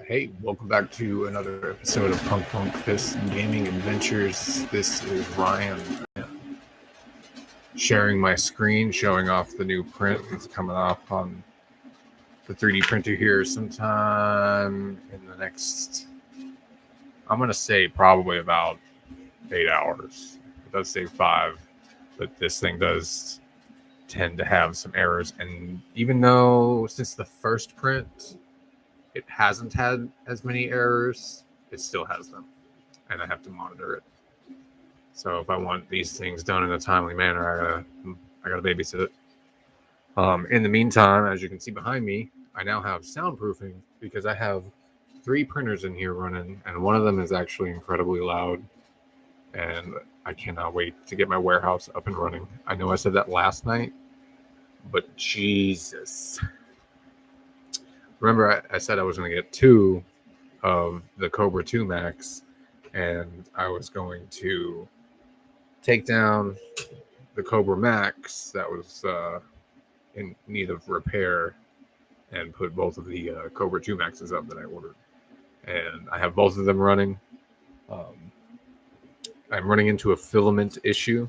Hey, welcome back to another episode of Punk Punk Fist Gaming Adventures. This is Ryan sharing my screen, showing off the new print. It's coming off on the 3D printer here sometime in the next, I'm going to say probably about 8 hours. It does say 5, but this thing does tend to have some errors. And even though since the first print, it hasn't had as many errors, it still has them, and I have to monitor it. So if I want these things done in a timely manner, I gotta babysit it. In the meantime, as you can see behind me, I now have soundproofing because I have 3 printers in here running, and one of them is actually incredibly loud. And I cannot wait to get my warehouse up and running. I know I said that last night, but Jesus. Remember, I said I was going to get 2 of the Cobra 2 Max, and I was going to take down the Cobra Max that was in need of repair and put both of the Cobra 2 Maxes up that I ordered. And I have both of them running. I'm running into a filament issue.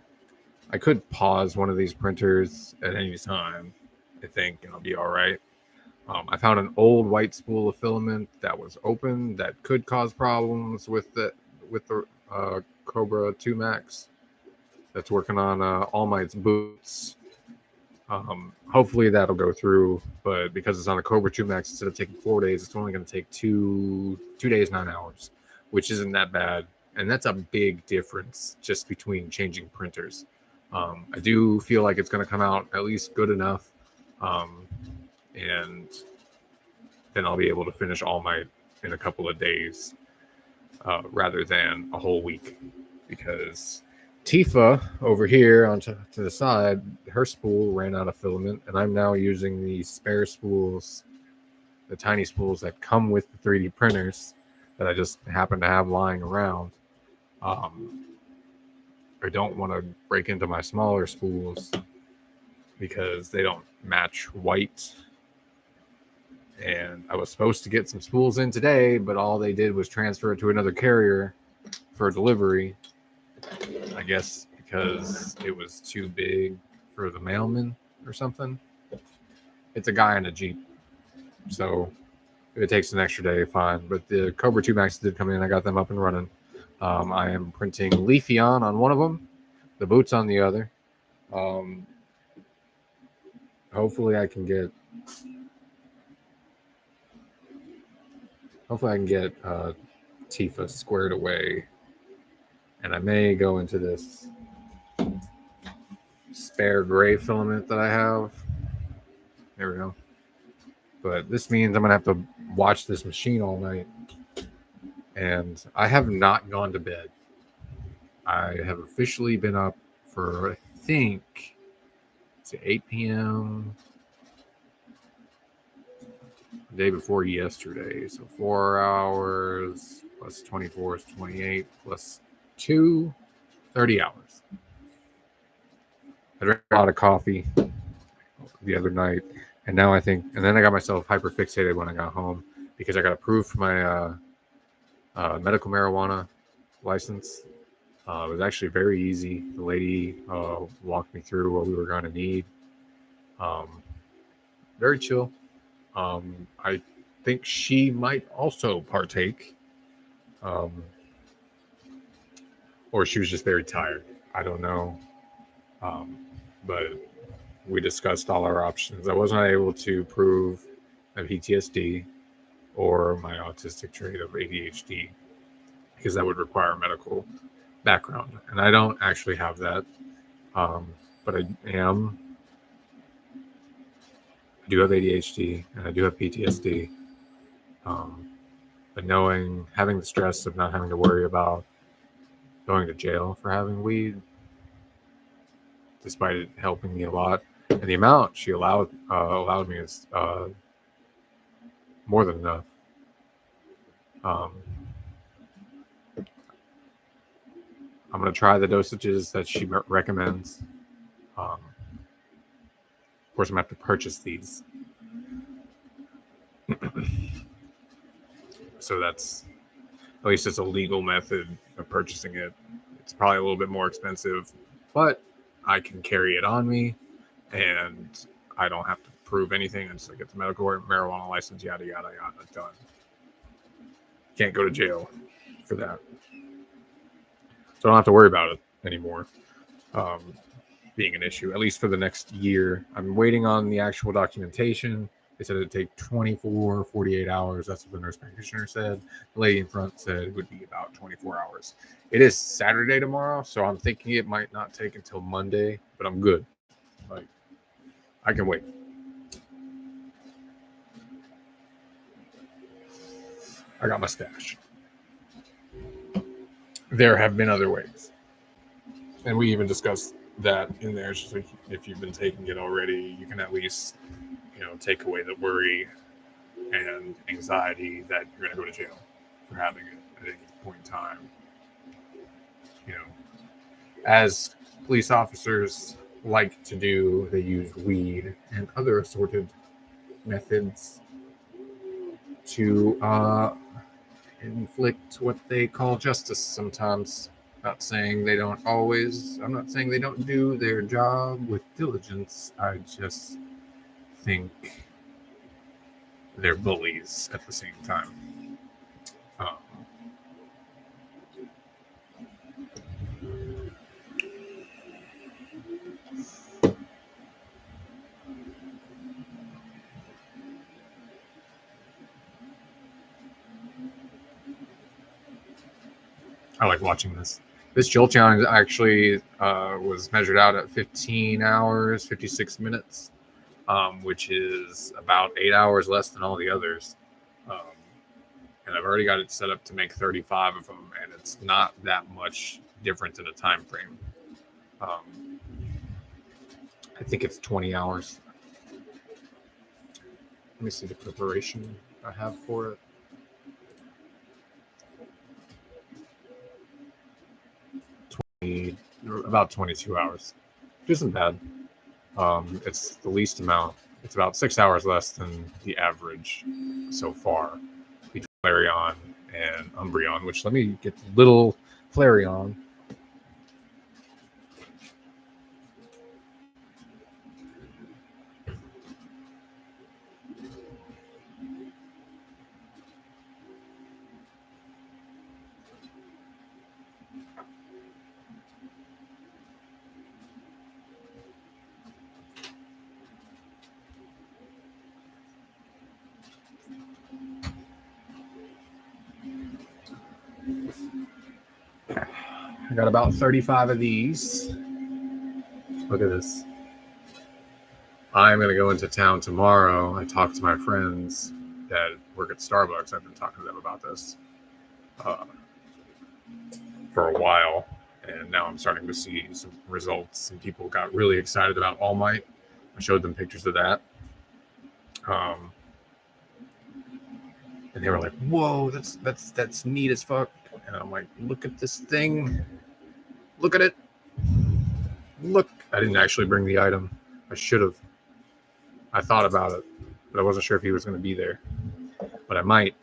I could pause one of these printers at any time, I think, and I'll be all right. I found an old white spool of filament that was open that could cause problems with the Cobra 2 Max that's working on All Might's boots. Hopefully that'll go through, but because it's on a Cobra 2 Max, instead of taking 4 days, it's only going to take 2 days, 9 hours, which isn't that bad. And that's a big difference just between changing printers. I do feel like it's going to come out at least good enough. And then I'll be able to finish All Might in a couple of days rather than a whole week, because Tifa over here to the side, her spool ran out of filament, and I'm now using the spare spools, the tiny spools that come with the 3D printers that I just happen to have lying around. I don't want to break into my smaller spools because they don't match white. And I was supposed to get some spools in today, but all they did was transfer it to another carrier for delivery. I guess because it was too big for the mailman or something. It's a guy in a Jeep. So if it takes an extra day, fine. But the Cobra 2 Max did come in. I got them up and running. I am printing Leafeon on one of them, the boots on the other. Hopefully I can get Tifa squared away. And I may go into this spare gray filament that I have. There we go. But this means I'm going to have to watch this machine all night. And I have not gone to bed. I have officially been up for, I think, it's 8 p.m. the day before yesterday. So 4 hours plus 24 is 28 plus 2, 30 hours. I drank a lot of coffee the other night. And now I think, and then I got myself hyper fixated when I got home because I got approved for my medical marijuana license. It was actually very easy. The lady walked me through what we were going to need. Very chill. I think she might also partake. Or she was just very tired. I don't know. But we discussed all our options. I wasn't able to prove my PTSD or my autistic trait of ADHD because that would require a medical background. And I don't actually have that. But I do have ADHD and I do have PTSD. But having the stress of not having to worry about going to jail for having weed, despite it helping me a lot, and the amount she allowed me is more than enough. I'm going to try the dosages that she recommends. Of course, I'm going to have to purchase these. So that's, at least it's a legal method of purchasing it. It's probably a little bit more expensive, but I can carry it on me, and I don't have to prove anything until I get the medical marijuana license, yada, yada, yada, done. Can't go to jail for that. So I don't have to worry about it anymore being an issue, at least for the next year. I'm waiting on the actual documentation. They said it'd take 24, 48 hours. That's what the nurse practitioner said. The lady in front said it would be about 24 hours. It is Saturday tomorrow, so I'm thinking it might not take until Monday, but I'm good. Like, I can wait. I got my stash. There have been other ways. And we even discussed that in there. It's just like, if you've been taking it already, you can at least, take away the worry and anxiety that you're going to go to jail for having it at any point in time. As police officers like to do, they use weed and other assorted methods to inflict what they call justice sometimes. Not saying they don't always, I'm not saying they don't do their job with diligence. I just think they're bullies at the same time. I like watching this. This Jolteon actually was measured out at 15 hours, 56 minutes, which is about 8 hours less than all the others. And I've already got it set up to make 35 of them, and it's not that much different in a time frame. I think it's 20 hours. Let me see the preparation I have for it. About 22 hours. Which isn't bad. It's the least amount. It's about 6 hours less than the average so far between Flareon and Umbreon, which, let me get the little Flareon. I got about 35 of these. Look at this. I'm going to go into town tomorrow. I talked to my friends that work at Starbucks. I've been talking to them about this for a while, and now I'm starting to see some results, and people got really excited about All Might. I showed them pictures of that. And they were like, "Whoa, that's neat as fuck." And I'm like, "Look at this thing. Look at it. Look." I didn't actually bring the item. I should have. I thought about it, but I wasn't sure if he was going to be there. But I might,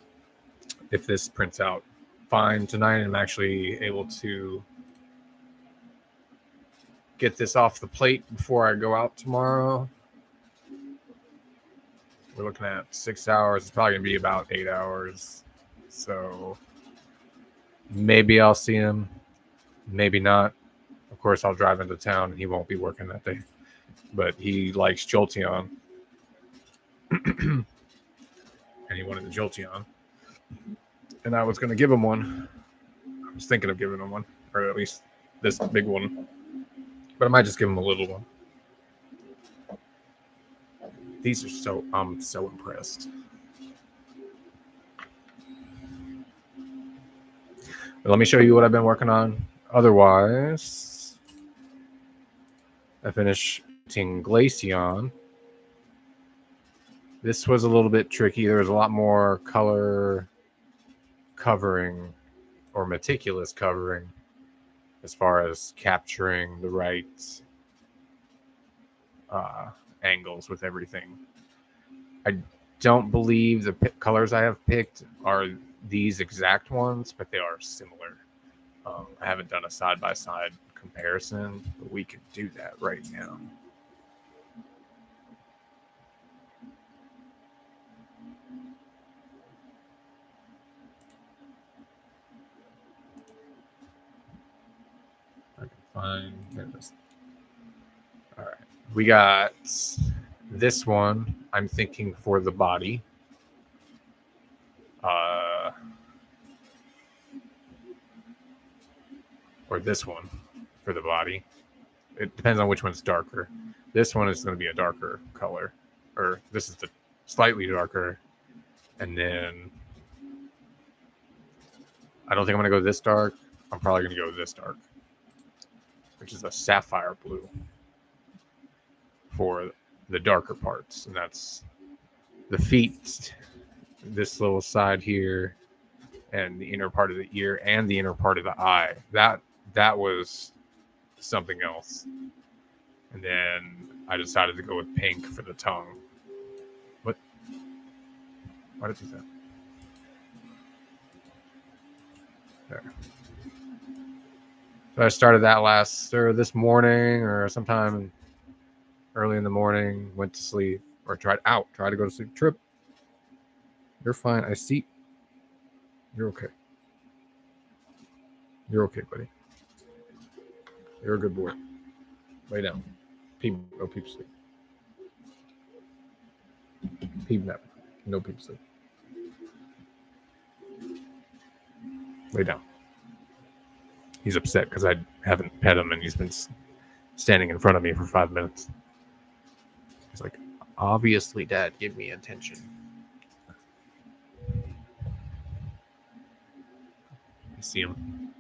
if this prints out fine tonight and I'm actually able to get this off the plate before I go out tomorrow. We're looking at 6 hours. It's probably going to be about 8 hours. So maybe I'll see him. Maybe not. Of course, I'll drive into town and he won't be working that day. But he likes Jolteon. And he wanted the Jolteon. And I was going to give him one. I was thinking of giving him one. Or at least this big one. But I might just give him a little one. These are I'm so impressed. But let me show you what I've been working on. Otherwise, I finished Glaceon. This was a little bit tricky. There was a lot more color covering or meticulous covering as far as capturing the right angles with everything. I don't believe the colors I have picked are these exact ones, but they are similar. I haven't done a side-by-side comparison, but we could do that right now. I can find this. All right, we got this one. I'm thinking for the body. Or this one for the body. It depends on which one's darker. This one is going to be a darker color, or this is the slightly darker. And then I don't think I'm going to go this dark. I'm probably going to go this dark, which is a sapphire blue for the darker parts. And that's the feet, this little side here, and the inner part of the ear and the inner part of the eye. That was something else. And then I decided to go with pink for the tongue. What? Why did you say that? There. So I started that this morning or sometime early in the morning, went to sleep or tried to go to sleep. Trip. You're fine. I see. You're okay. You're okay, buddy. You're a good boy. Lay down. No peep sleep. Peep nap. No peep sleep. Lay down. He's upset because I haven't pet him and he's been standing in front of me for 5 minutes. He's like, obviously, Dad, give me attention. I see him.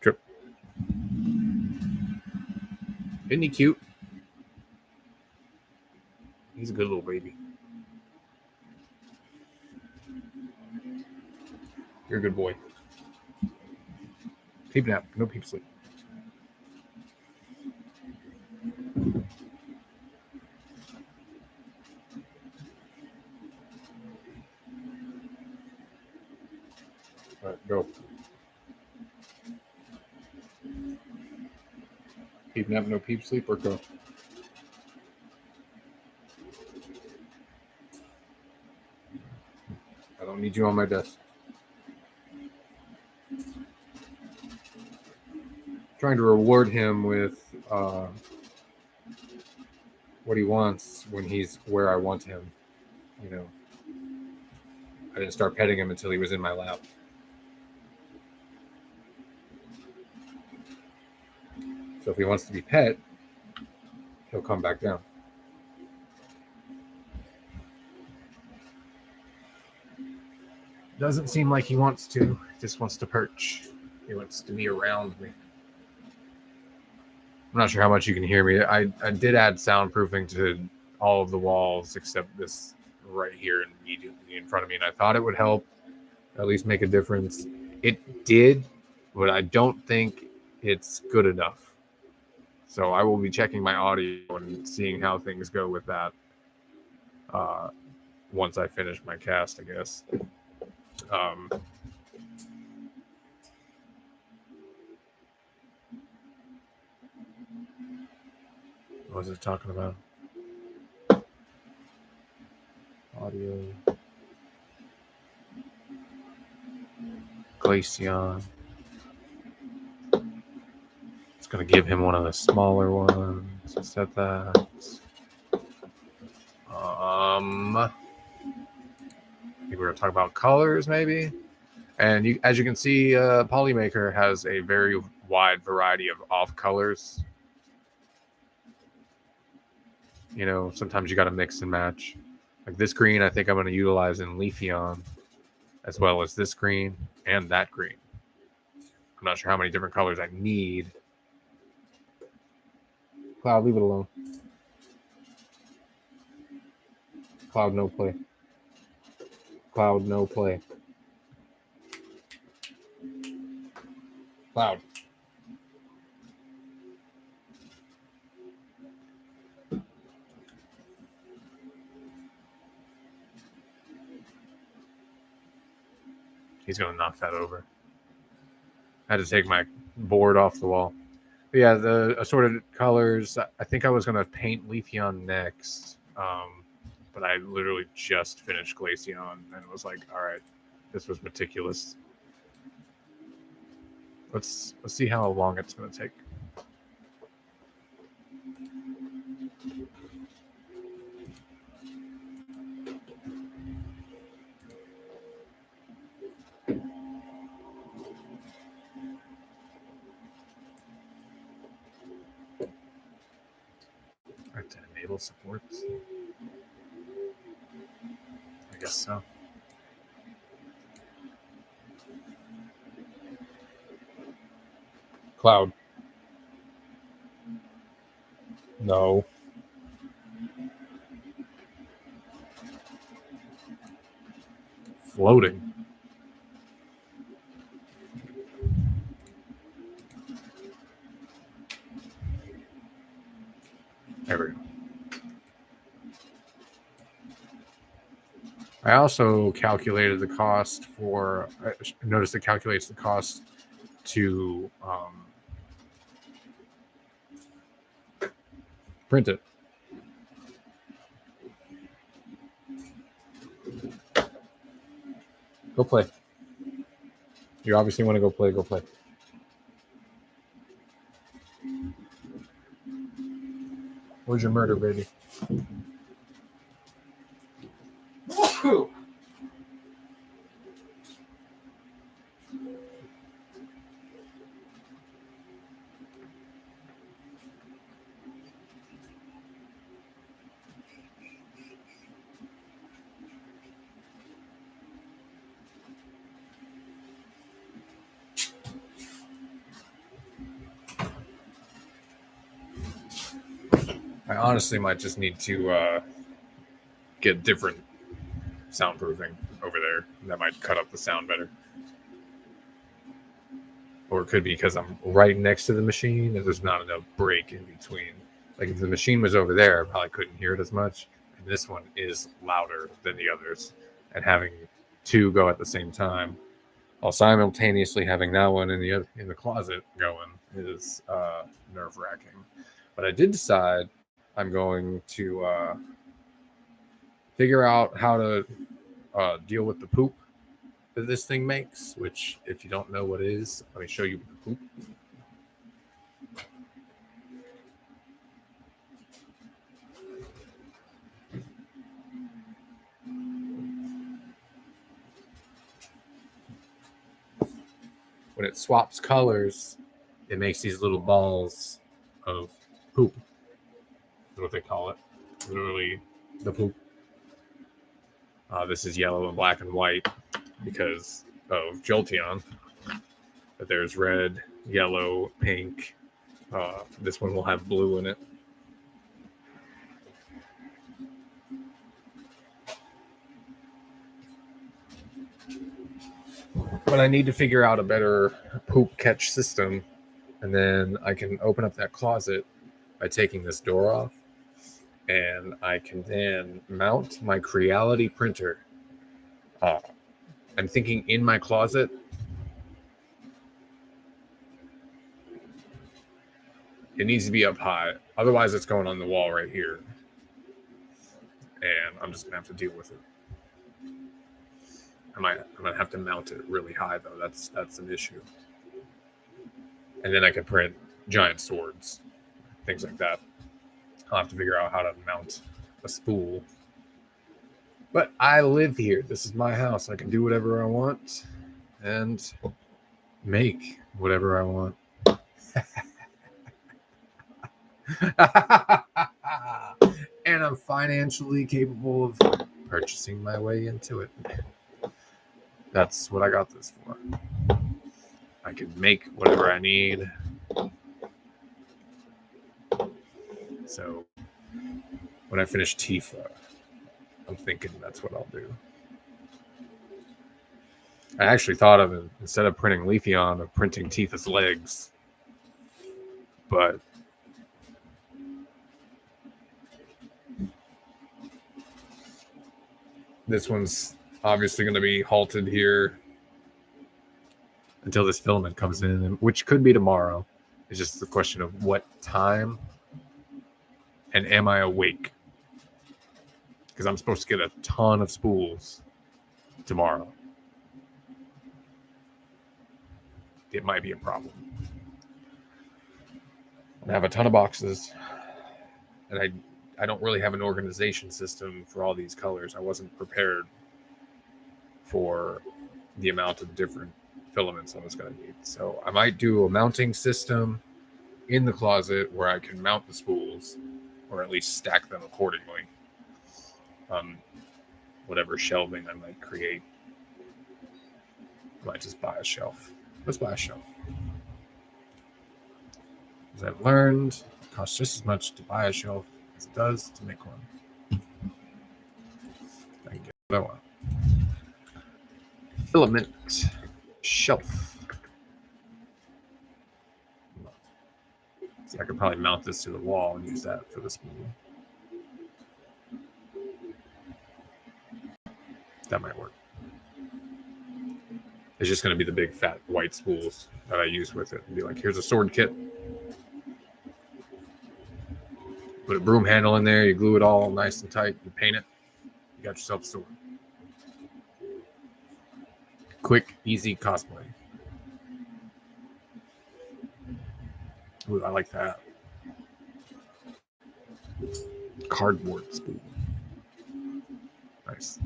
Trip. Isn't he cute? He's a good little baby. You're a good boy. Peep nap. No peep sleep. All right, go. Peep nap, no peep sleep, or go. I don't need you on my desk. Trying to reward him with what he wants when he's where I want him. You know, I didn't start petting him until he was in my lap. So if he wants to be pet, he'll come back down. Doesn't seem like he wants to. He just wants to perch. He wants to be around me. I'm not sure how much you can hear me. I did add soundproofing to all of the walls except this right here immediately in front of me, and I thought it would help, at least make a difference. It did, but I don't think it's good enough. So I will be checking my audio and seeing how things go with that once I finish my cast, I guess. What was it talking about? Audio. Glaceon. It's going to give him one of the smaller ones. Set that. I think we're going to talk about colors, maybe. And as you can see, Polymaker has a very wide variety of off colors. You know, sometimes you got to mix and match. Like this green, I think I'm going to utilize in Leafeon, as well as this green and that green. I'm not sure how many different colors I need. Cloud, leave it alone. Cloud, no play. Cloud, no play. Cloud. He's going to knock that over. I had to take my board off the wall. But yeah, the assorted colors. I think I was going to paint Leafeon next. But I literally just finished Glaceon and it was like, all right, this was meticulous. Let's see how long it's going to take. I have to enable supports. I guess so. Cloud. No. Floating. There we go. I also calculated the cost for. I noticed it calculates the cost to print it. Go play. You obviously want to go play. Go play. Where's your murder, baby? Woohoo! I honestly might just need to get different soundproofing over there. That might cut up the sound better. Or it could be because I'm right next to the machine and there's not enough break in between. Like if the machine was over there, I probably couldn't hear it as much. And this one is louder than the others. And having two go at the same time, while simultaneously having that one in the closet going, is nerve-wracking. But I did decide I'm going to figure out how to deal with the poop that this thing makes, which if you don't know what it is, let me show you the poop. When it swaps colors, it makes these little balls of poop. That's what they call it. Literally the poop. This is yellow and black and white because of Jolteon. But there's red, yellow, pink. This one will have blue in it. But I need to figure out a better poop catch system. And then I can open up that closet by taking this door off. And I can then mount my Creality printer. I'm thinking in my closet. It needs to be up high. Otherwise, it's going on the wall right here. And I'm just going to have to deal with it. I'm going to have to mount it really high, though. That's an issue. And then I can print giant swords, things like that. I'll have to figure out how to mount a spool. But I live here. This is my house. I can do whatever I want and make whatever I want. And I'm financially capable of purchasing my way into it. That's what I got this for. I can make whatever I need. So when I finish Tifa, I'm thinking that's what I'll do. I actually thought of it, instead of printing Leafeon, of printing Tifa's legs. But this one's obviously going to be halted here until this filament comes in, which could be tomorrow. It's just the question of what time and am I awake? Because I'm supposed to get a ton of spools tomorrow. It might be a problem. I have a ton of boxes, and I don't really have an organization system for all these colors. I wasn't prepared for the amount of different filaments I was going to need. So I might do a mounting system in the closet where I can mount the spools, or at least stack them accordingly. Whatever shelving I might create. I might just buy a shelf. Let's buy a shelf. As I've learned, it costs just as much to buy a shelf as it does to make one. I can get what I want. Filament shelf. So I could probably mount this to the wall and use that for the spool. That might work. It's just going to be the big fat white spools that I use with it. And be like, here's a sword kit. Put a broom handle in there. You glue it all nice and tight. You paint it. You got yourself a sword. Quick, easy cosplay. Ooh, I like that. Cardboard spool. Nice.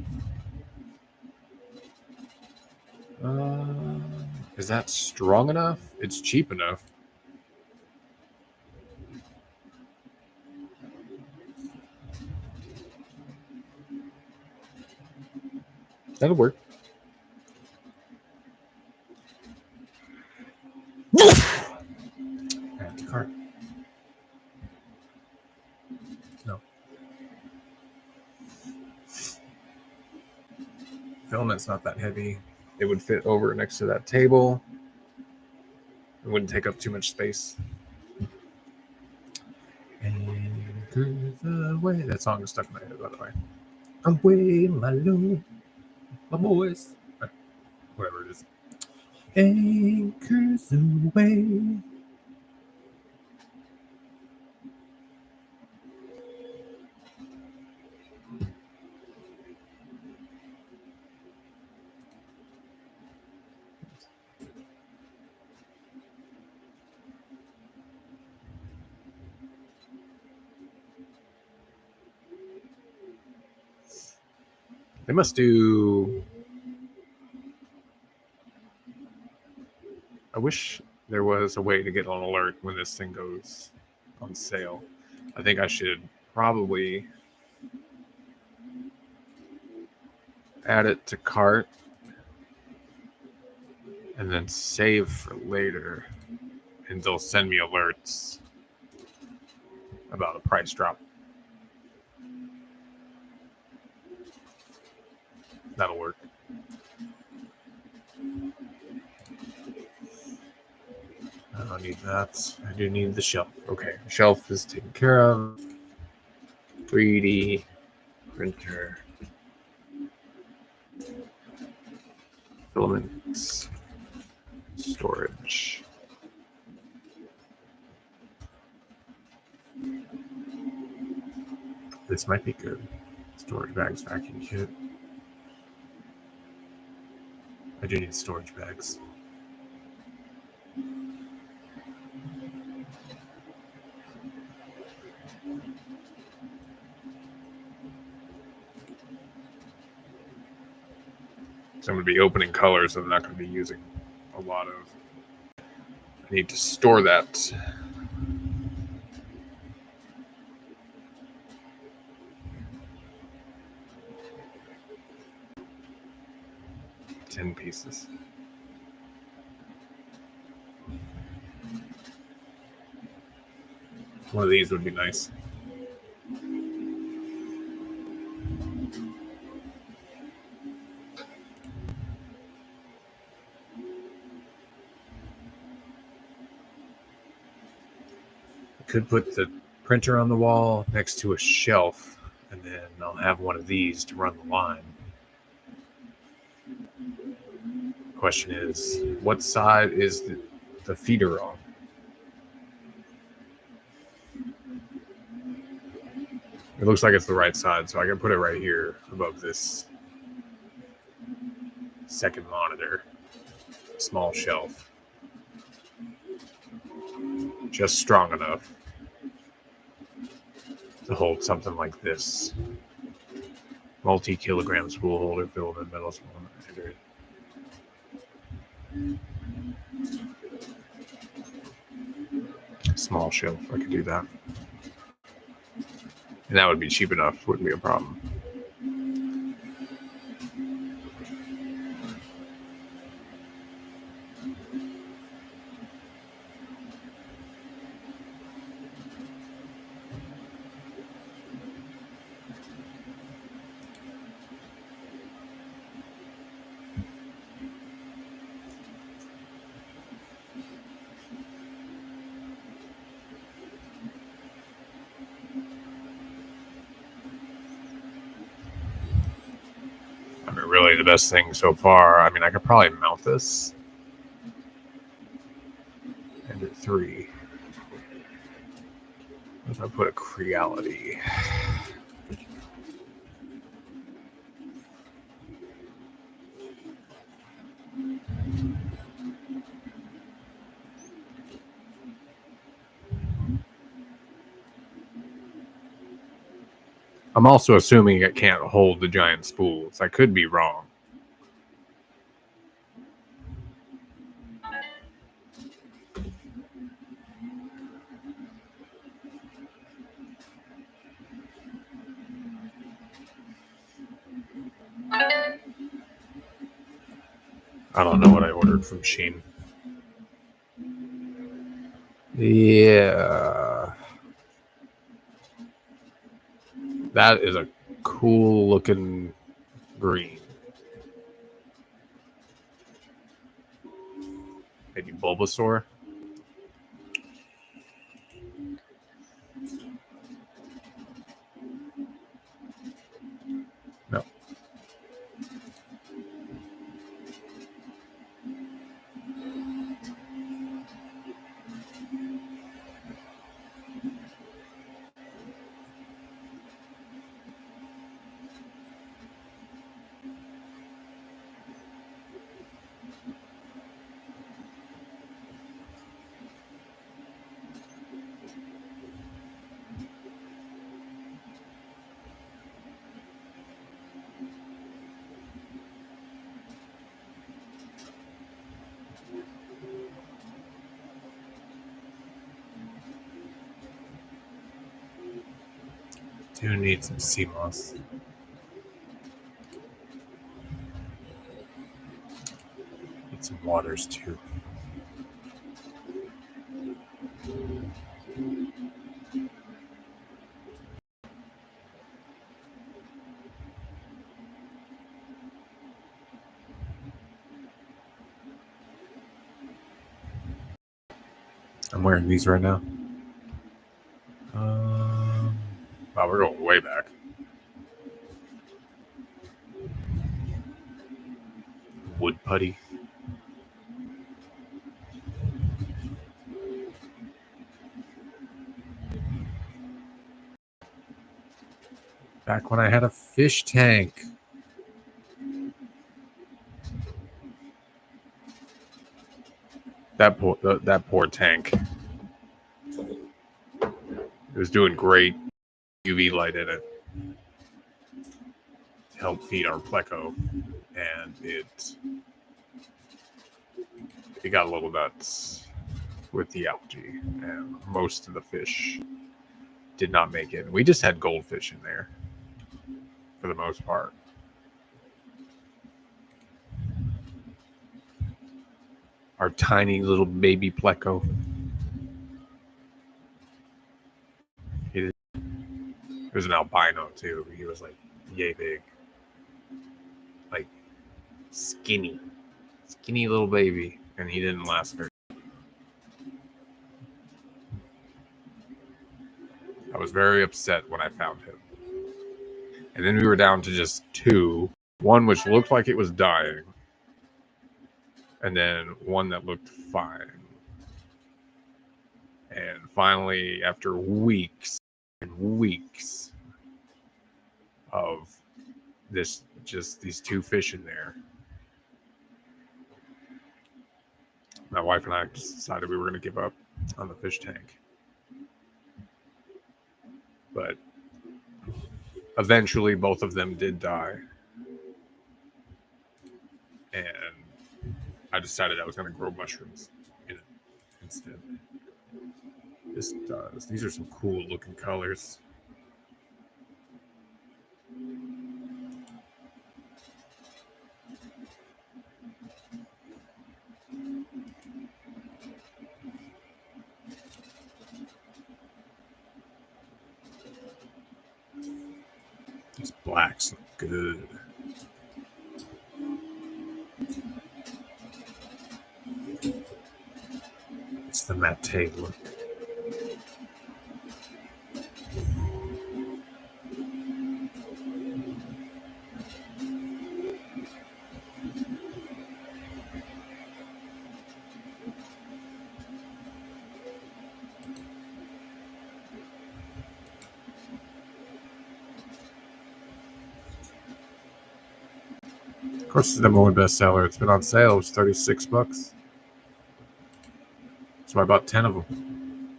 Is that strong enough? It's cheap enough. That'll work. Add to cart. No. Filament's not that heavy. It would fit over next to that table. It wouldn't take up too much space. Anchors away. That song is stuck in my head, by the way. Away, my love, my boys. Whatever it is. Anchors away. They must do. I wish there was a way to get an alert when this thing goes on sale. I think I should probably add it to cart and then save for later. And they'll send me alerts about a price drop. That'll work. I don't need that. I do need the shelf. Okay, the shelf is taken care of. 3D printer. Filaments. Storage. This might be good. Storage bags, vacuum kit. I do need storage bags. So I'm going to be opening colors that I'm not going to be using a lot of. I need to store that. $10 pieces. One of these would be nice. I could put the printer on the wall next to a shelf, and then I'll have one of these to run the line. Question is, what side is the feeder on? It looks like it's the right side, so I can put it right here above this second monitor. Small shelf. Just strong enough to hold something like this. Multi-kilogram spool holder filled with metal spool. Small shelf, I could do that. And that would be cheap enough, wouldn't be a problem. I mean, really the best thing so far, I mean, I could probably mount this and at 3. If I put a Creality. I'm also assuming it can't hold the giant spools. I could be wrong. I don't know what I ordered from Shein. Yeah. That is a cool looking green. Maybe Bulbasaur. No. Do need some sea moss. Need some waters too. I'm wearing these right now. Wow, we're going way back. Wood putty. Back when I had a fish tank. That poor tank. It was doing great. UV light in it to help feed our pleco, and it got a little nuts with the algae, and most of the fish did not make it. We just had goldfish in there for the most part. Our tiny little baby pleco. It was an albino too. He was like yay big, like skinny little baby, and he didn't last very. I was very upset when I found him, and then we were down to just 2, one which looked like it was dying, and then one that looked fine. And finally, after weeks and weeks of just these two fish in there, my wife and I just decided we were going to give up on the fish tank. But eventually, both of them did die. And I decided I was going to grow mushrooms in it instead. This does. These are some cool looking colors. These blacks look good. It's the matte look. Of course, it's the number one bestseller. It's been on sale. It's $36. So I bought 10 of them.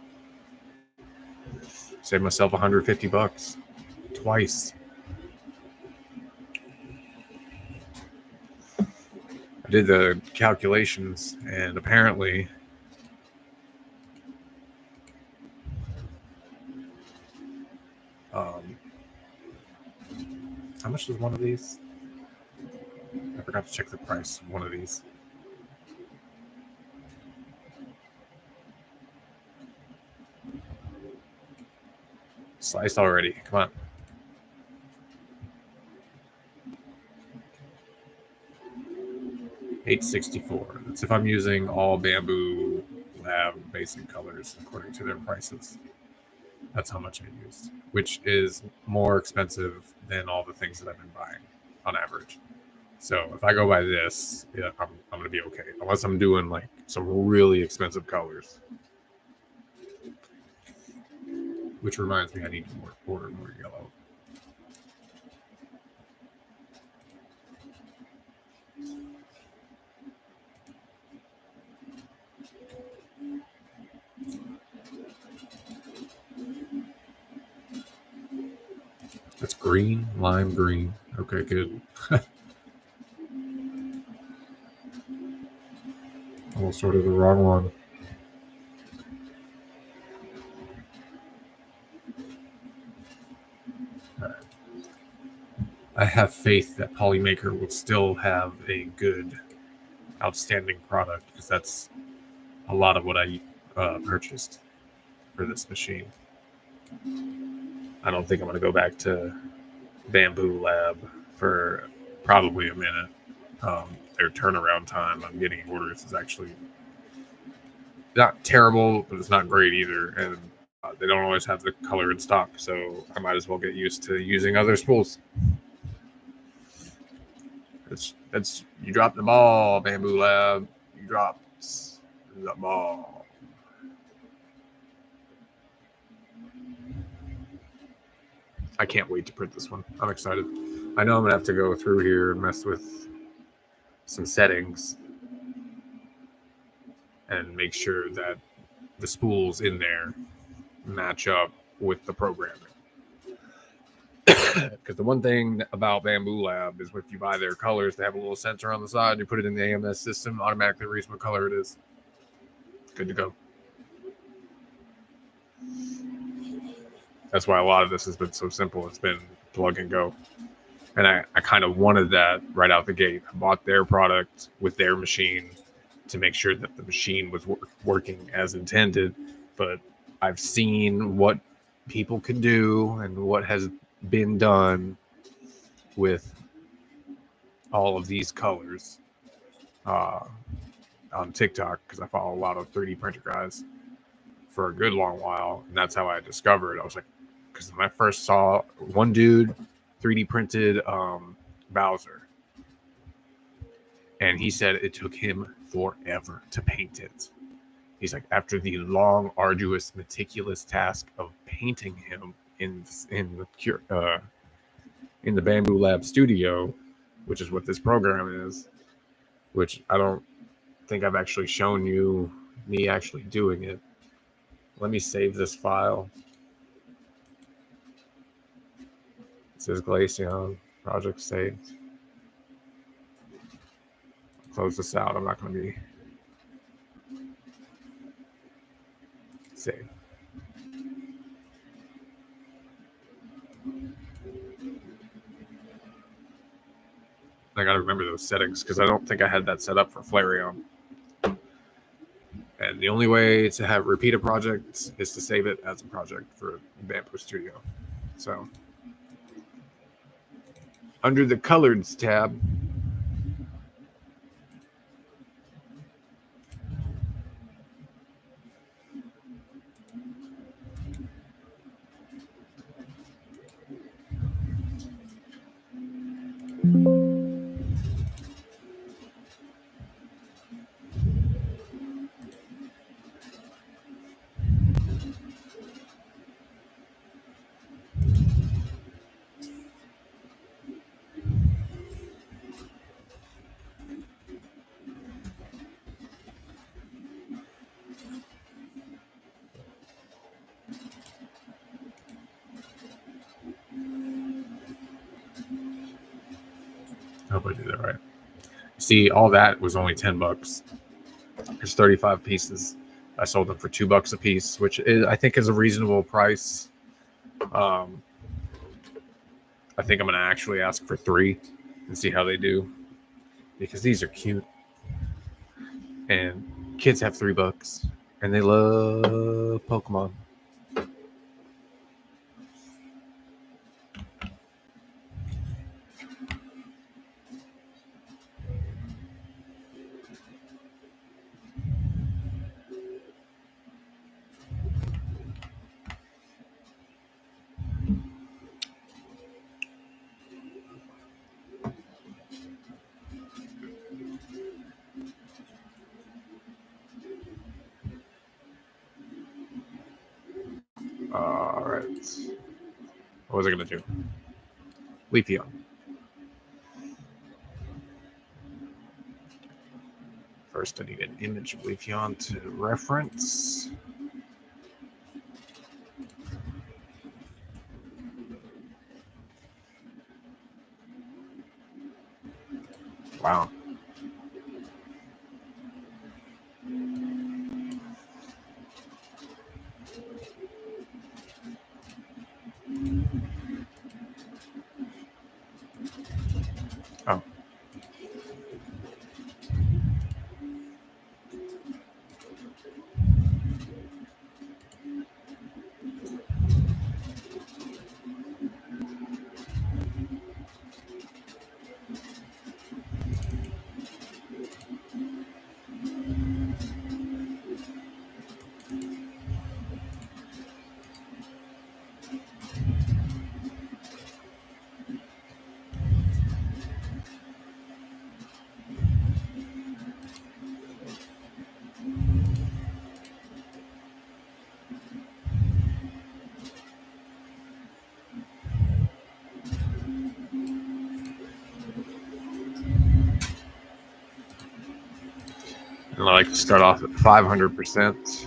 Saved myself $150 twice. I did the calculations, and apparently how much is one of these? I forgot to check the price of one of these. Sliced already. Come on. $8.64. That's if I'm using all Bamboo Lab basic colors according to their prices. That's how much I used, which is more expensive than all the things that I've been buying on average. So if I go by this, yeah, I'm going to be okay. Unless I'm doing like some really expensive colors. Which reminds me, I need to order more yellow. That's green, lime green. Okay, good. Almost ordered the wrong one. I have faith that Polymaker will still have a good, outstanding product, because that's a lot of what I purchased for this machine. I don't think I'm going to go back to Bamboo Lab for probably a minute. Their turnaround time on getting orders is actually not terrible, but it's not great either. And they don't always have the color in stock, so I might as well get used to using other spools. That's you dropped the ball, Bamboo Lab. You dropped the ball. I can't wait to print this one. I'm excited. I know I'm gonna have to go through here and mess with some settings and make sure that the spools in there match up with the programming. Because the one thing about Bamboo Lab is if you buy their colors, they have a little sensor on the side, and you put it in the AMS system, automatically reads what color it is. Good to go. That's why a lot of this has been so simple. It's been plug and go. And I kind of wanted that right out the gate. I bought their product with their machine to make sure that the machine was working as intended. But I've seen what people can do and what has been done with all of these colors on TikTok, because I follow a lot of 3D printer guys for a good long while. And that's how I discovered. I was like, because when I first saw one dude 3D printed Bowser, And he said it took him forever to paint it. He's like, after the long, arduous, meticulous task of painting him in the Bamboo Lab studio, which is what this program is, which I don't think I've actually shown you me actually doing it. Let me save this file. It says Glaceon project saved. Close this out. I'm not going to be saved. I got to remember those settings because I don't think I had that set up for Flareon. And the only way to have repeat a project is to save it as a project for Bamboo Studio. So under the Coloreds tab, I hope I did that right. See, all that was only $10. There's 35 pieces. I sold them for $2 a piece, which I think is a reasonable price. I think I'm going to actually ask for 3 and see how they do, because these are cute. And kids have $3 and they love Pokemon. All right. What was I going to do? Leafeon. First, I need an image of Leafeon to reference. Wow. Oh. And I like to start off at 500%.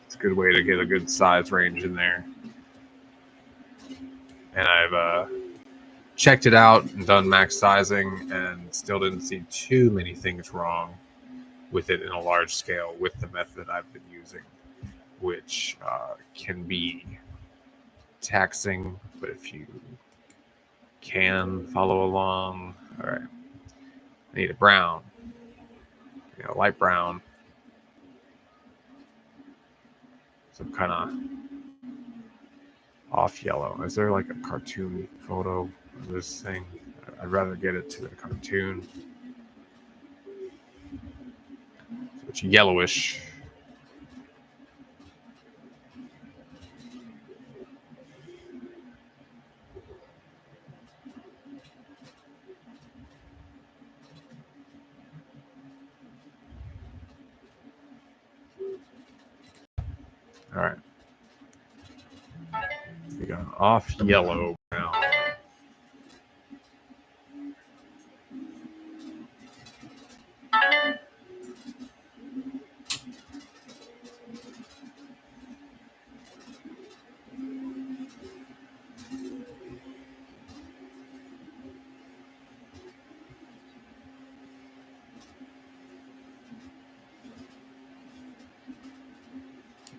It's a good way to get a good size range in there. And I've checked it out and done max sizing and still didn't see too many things wrong with it in a large scale with the method I've been using, which can be taxing, but if you can follow along. All right. I need a brown, light brown. Some kind of off yellow. Is there like a cartoon photo of this thing? I'd rather get it to the cartoon. So it's yellowish. All right. We got off yellow brown.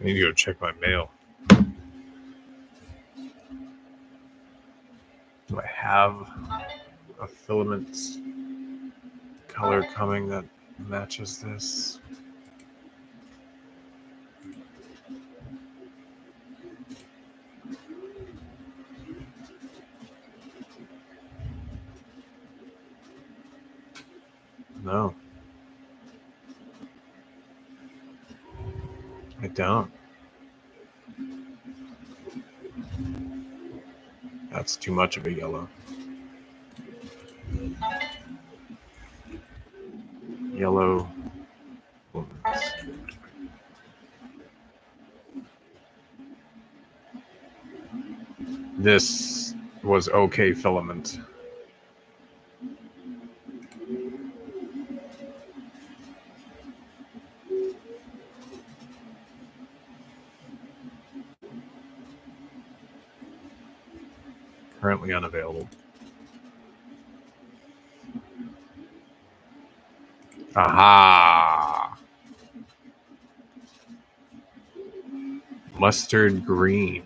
I need to go check my mail. Do I have a filament color coming that matches this? No. I don't. That's too much of a yellow. Yellow. This was okay filament. Currently unavailable. Aha! Mustard green.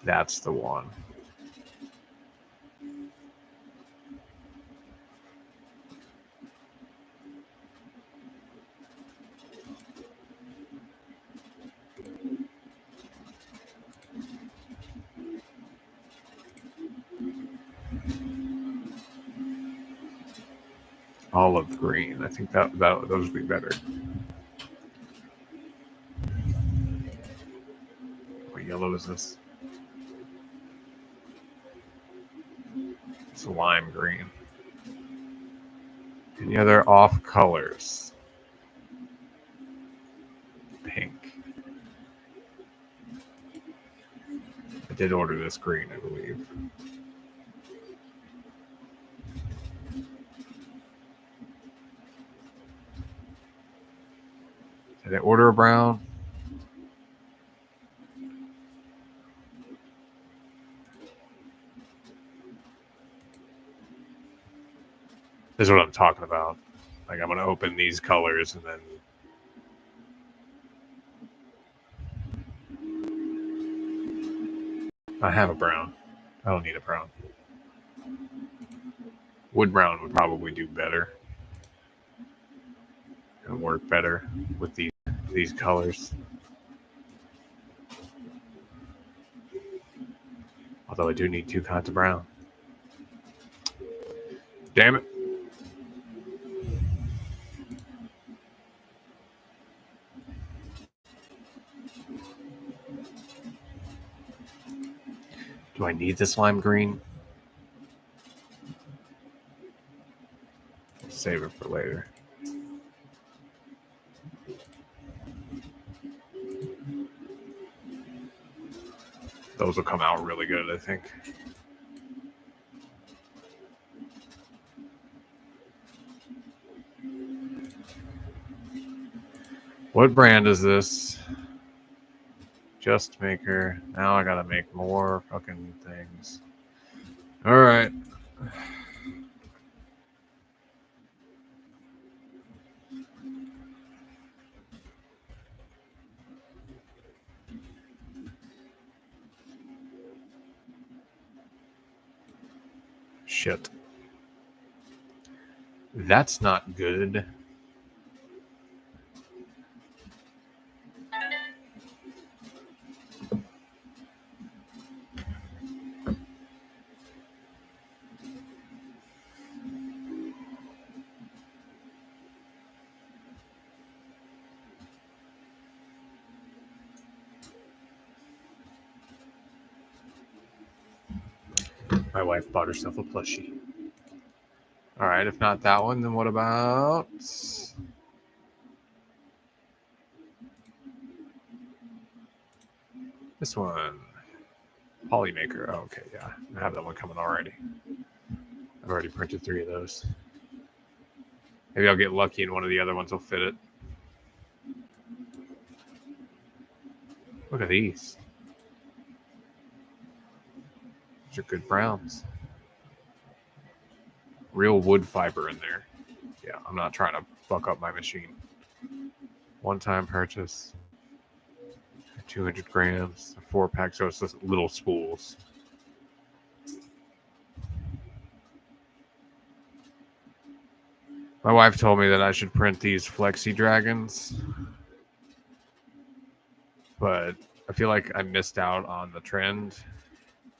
That's the one. Olive green. I think that those would be better. What yellow is this? It's lime green. Any other off colors? Pink. I did order this green, I believe. Did I order a brown? This is what I'm talking about. Like, I'm going to open these colors and then... I have a brown. I don't need a brown. Wood brown would probably do better. And work better with these colors. Although I do need 2 kinds of brown. Damn it. Do I need this lime green? Save it for later. Those will come out really good, I think. What brand is this? Just Maker. Now I gotta make more fucking things. All right. Shit. That's not good. My wife bought herself a plushie. All right, if not that one, then what about This one, Polymaker. Oh, okay, yeah. I have that one coming already. I've already printed 3 of those. Maybe I'll get lucky and one of the other ones will fit it. Look at these. These are good browns. Real wood fiber in there. Yeah, I'm not trying to fuck up my machine. One-time purchase. 200 grams, a 4-pack, so it's just little spools. My wife told me that I should print these Flexi Dragons, but I feel like I missed out on the trend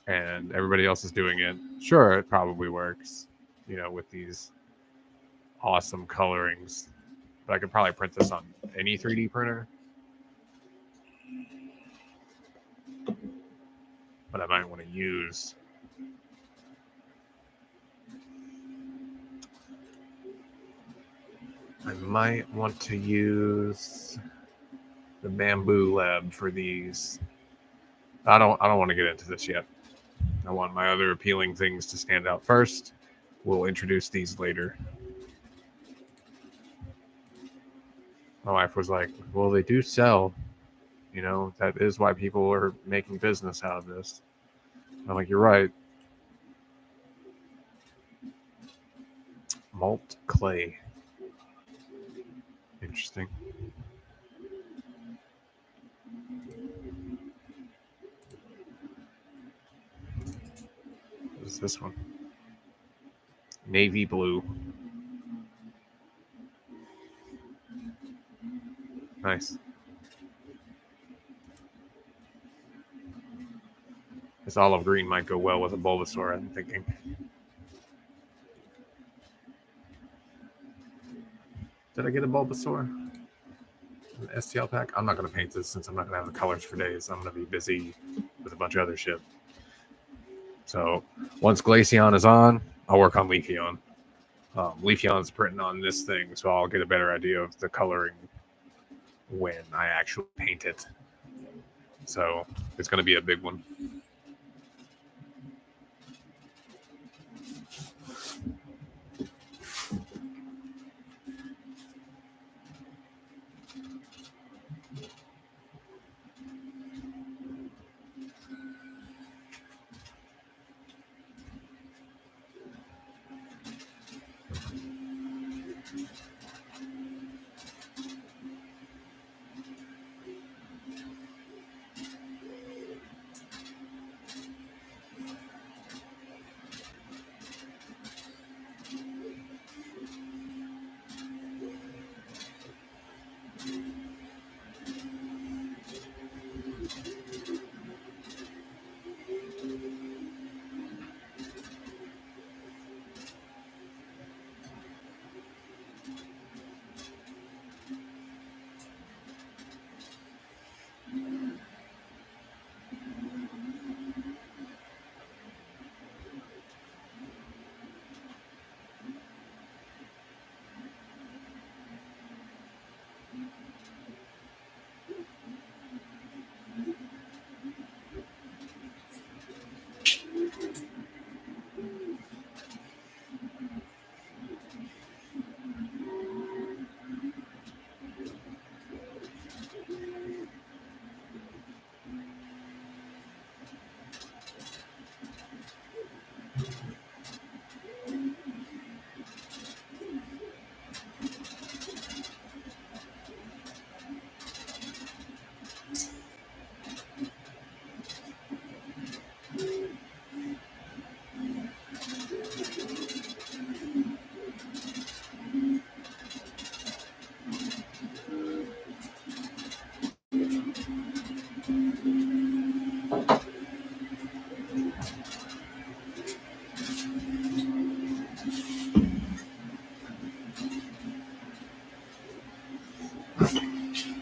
and everybody else is doing it. Sure, it probably works, with these awesome colorings, but I could probably print this on any 3D printer. But I might want to use the Bamboo Lab for these. I don't want to get into this yet. I want my other appealing things to stand out first. We'll introduce these later. My wife was like, well, they do sell. That is why people are making business out of this. I'm like, you're right. Malt clay. Interesting. What is this one? Navy blue. Nice. This olive green might go well with a Bulbasaur, I'm thinking. Did I get a Bulbasaur? An STL pack? I'm not going to paint this since I'm not going to have the colors for days. I'm going to be busy with a bunch of other shit. So once Glaceon is on, I'll work on Leafeon. Leafeon's printing on this thing, so I'll get a better idea of the coloring when I actually paint it. So it's going to be a big one.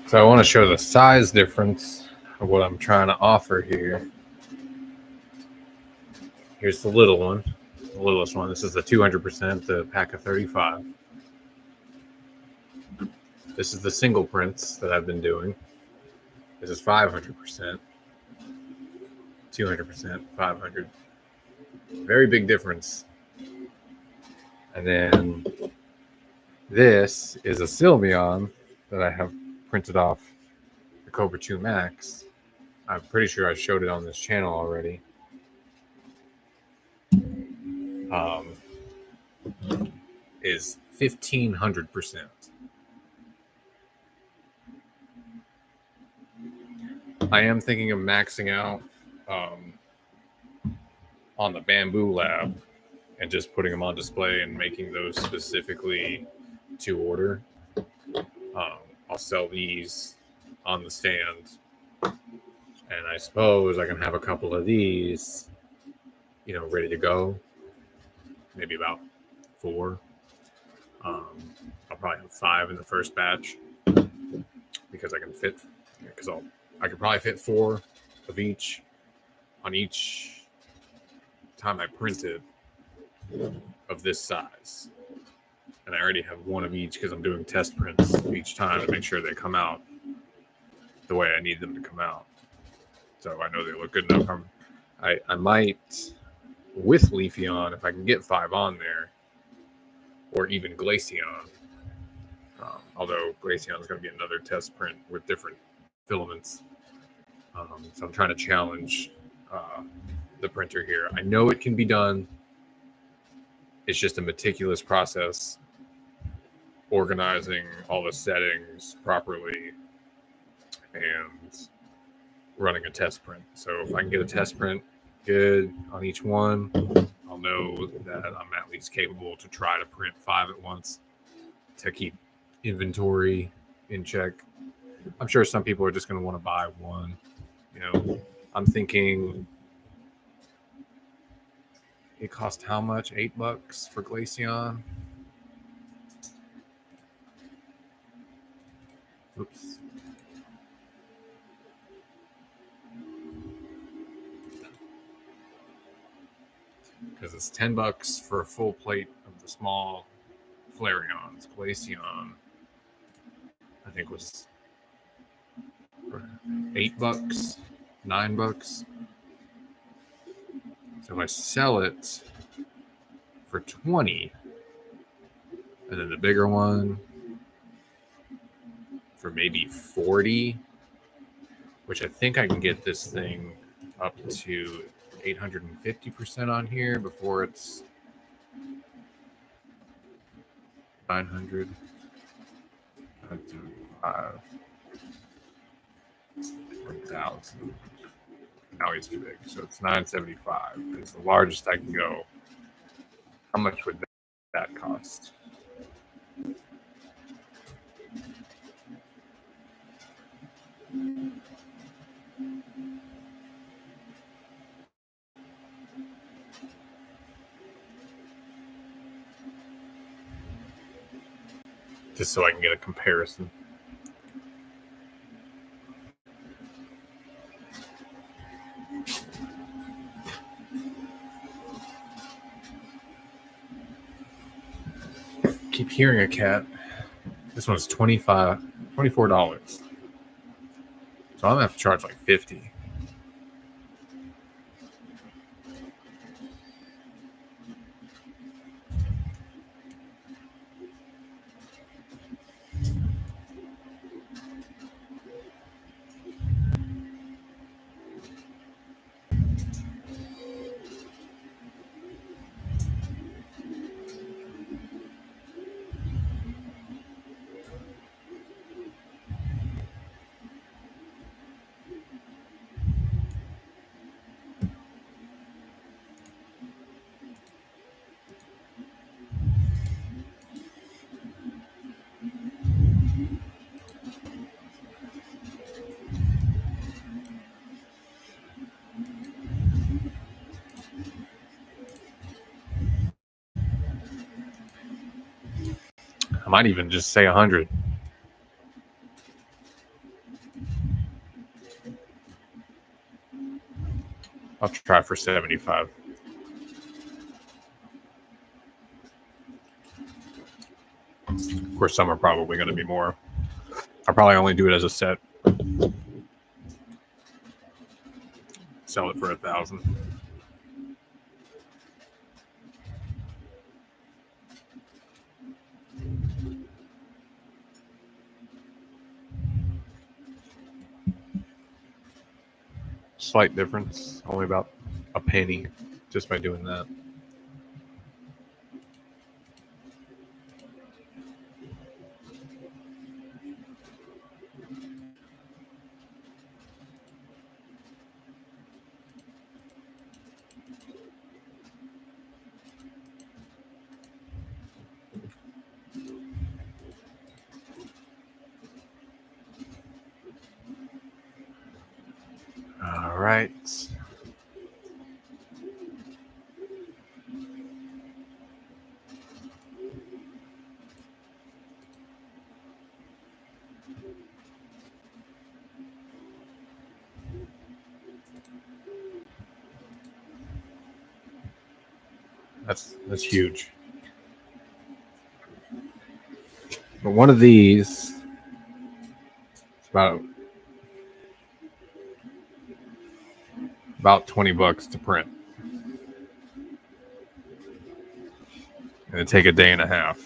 So I want to show the size difference of what I'm trying to offer here. Here's the little one, the littlest one. This is the 200%, the pack of 35. This is the single prints that I've been doing. This is 500%. 200%, 500. Very big difference. And then this is a Sylveon that I have printed off the Cobra 2 Max. I'm pretty sure I showed it on this channel already. Is 1,500%. I am thinking of maxing out on the Bamboo Lab and just putting them on display and making those specifically to order. I'll sell these on the stand, and I suppose I can have a couple of these, ready to go. Maybe about 4. I'll probably have 5 in the first batch because I could probably fit 4 of each on each time I printed of this size. And I already have 1 of each because I'm doing test prints each time to make sure they come out the way I need them to come out. So I know they look good enough. I might, with Leafeon, if I can get 5 on there, or even Glaceon. Although Glaceon is going to get another test print with different filaments. So I'm trying to challenge the printer here. I know it can be done. It's just a meticulous process, organizing all the settings properly and running a test print. So if I can get a test print good on each one, I'll know that I'm at least capable to try to print 5 at once to keep inventory in check. I'm sure some people are just going to want to buy 1. I'm thinking it cost how much? $8 for Glaceon. Oops. Because it's $10 for a full plate of the small Flareons. Glaceon, I think, was $8, $9. So if I sell it for 20, and then the bigger one for maybe 40, which I think I can get this thing up to 850% on here before it's 900. 1,000. Now he's too big, so it's 975. It's the largest I can go. How much would that cost? Just so I can get a comparison. Keep hearing a cat. This one's $24. So I'm gonna have to charge like $50. I might even just say 100. I'll try for 75. Of course, some are probably going to be more. I'll probably only do it as a set. sell it for 1,000. Slight difference, only about a penny, just by doing that. All right. That's huge. But one of these, it's about $20 to print, and it'd take a day and a half.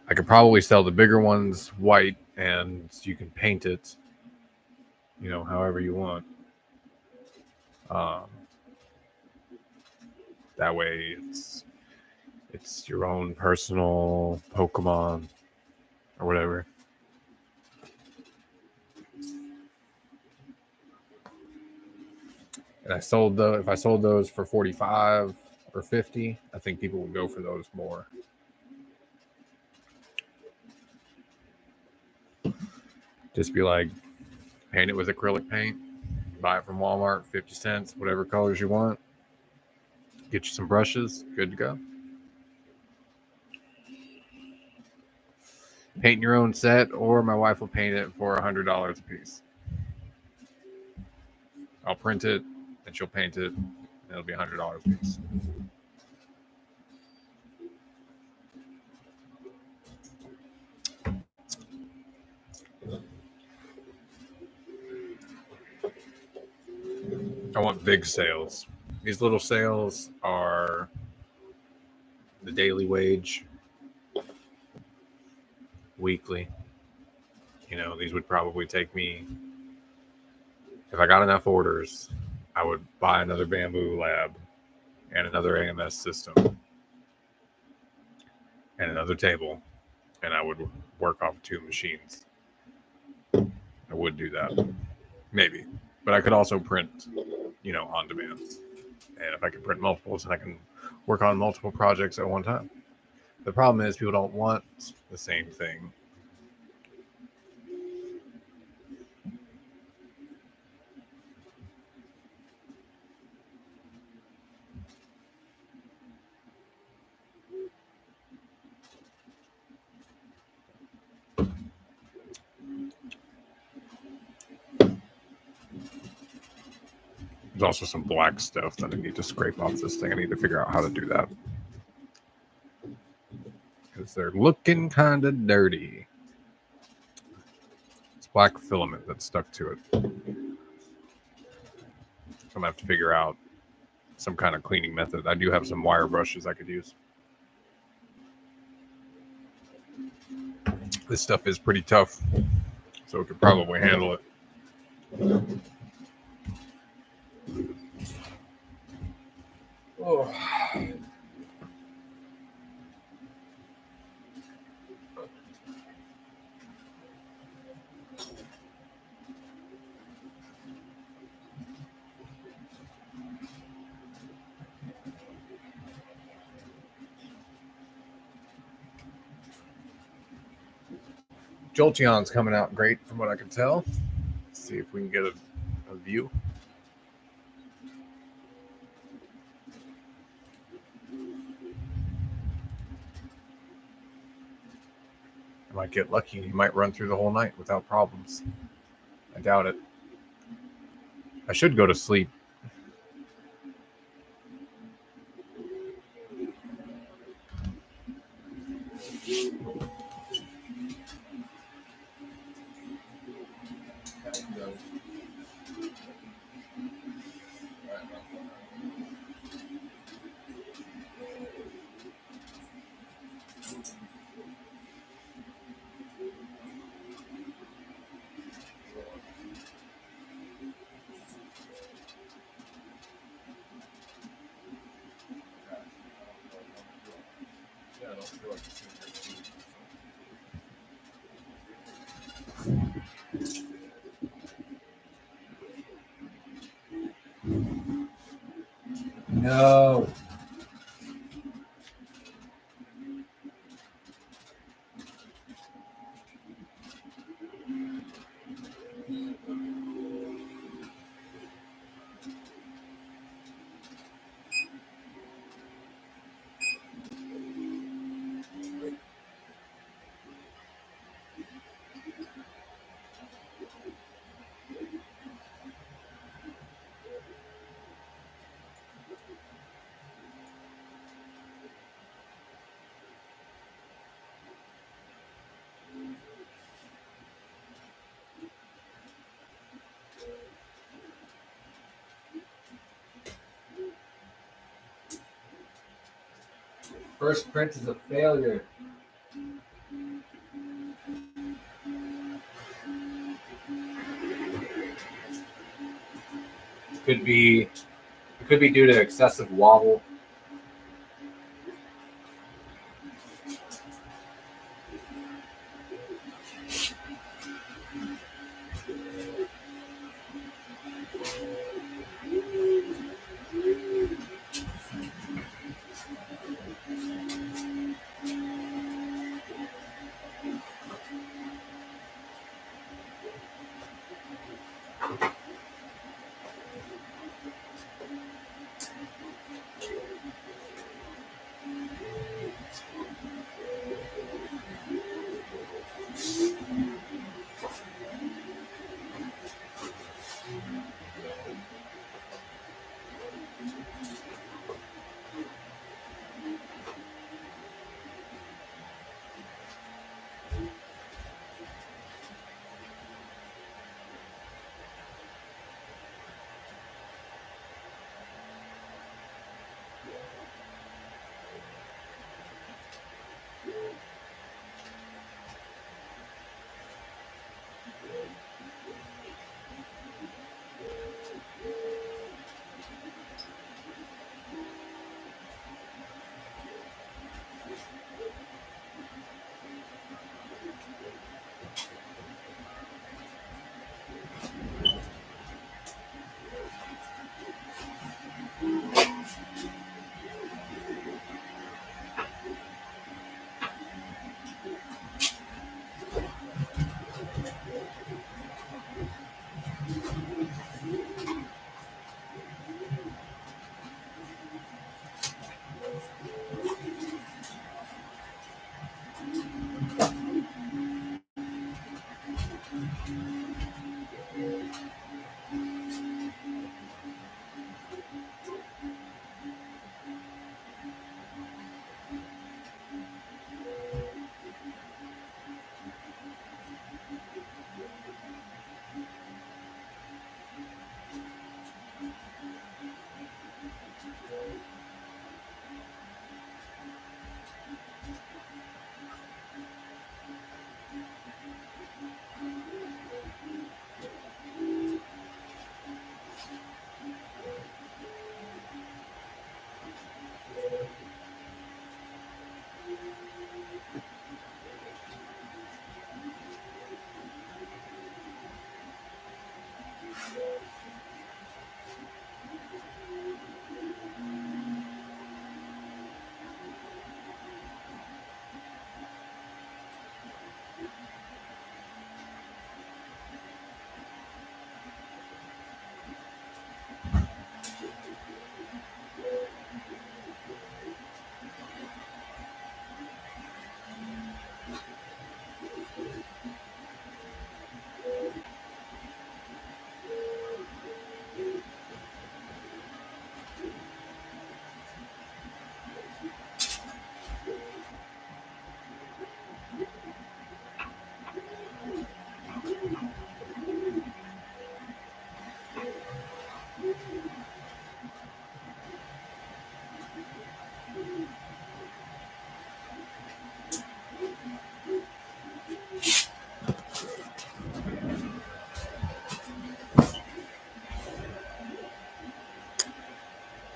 I could probably sell the bigger ones white, and you can paint it, however you want. That way, it's your own personal Pokemon or whatever. And if I sold those for 45 or 50, I think people would go for those more. Just be like, paint it with acrylic paint, buy it from Walmart, 50 cents, whatever colors you want. Get you some brushes, good to go. Paint your own set, or my wife will paint it for $100 a piece. I'll print it, and she'll paint it, and it'll be $100 a piece. I want big sales. These little sales are the daily wage, weekly. These would probably take me, if I got enough orders, I would buy another Bamboo Lab and another AMS system and another table, and I would work off 2 machines. I would do that, maybe, but I could also print, on demand. And if I could print multiples, then I can work on multiple projects at one time. The problem is people don't want the same thing. There's also some black stuff that I need to scrape off this thing. I need to figure out how to do that, because they're looking kind of dirty. It's black filament that's stuck to it. So I'm going to have to figure out some kind of cleaning method. I do have some wire brushes I could use. This stuff is pretty tough, so it could probably handle it. Oh. Jolteon's coming out great from what I can tell. Let's see if we can get a view. I might get lucky. He might run through the whole night without problems. I doubt it. I should go to sleep. No. First print is a failure. Could be due to excessive wobble.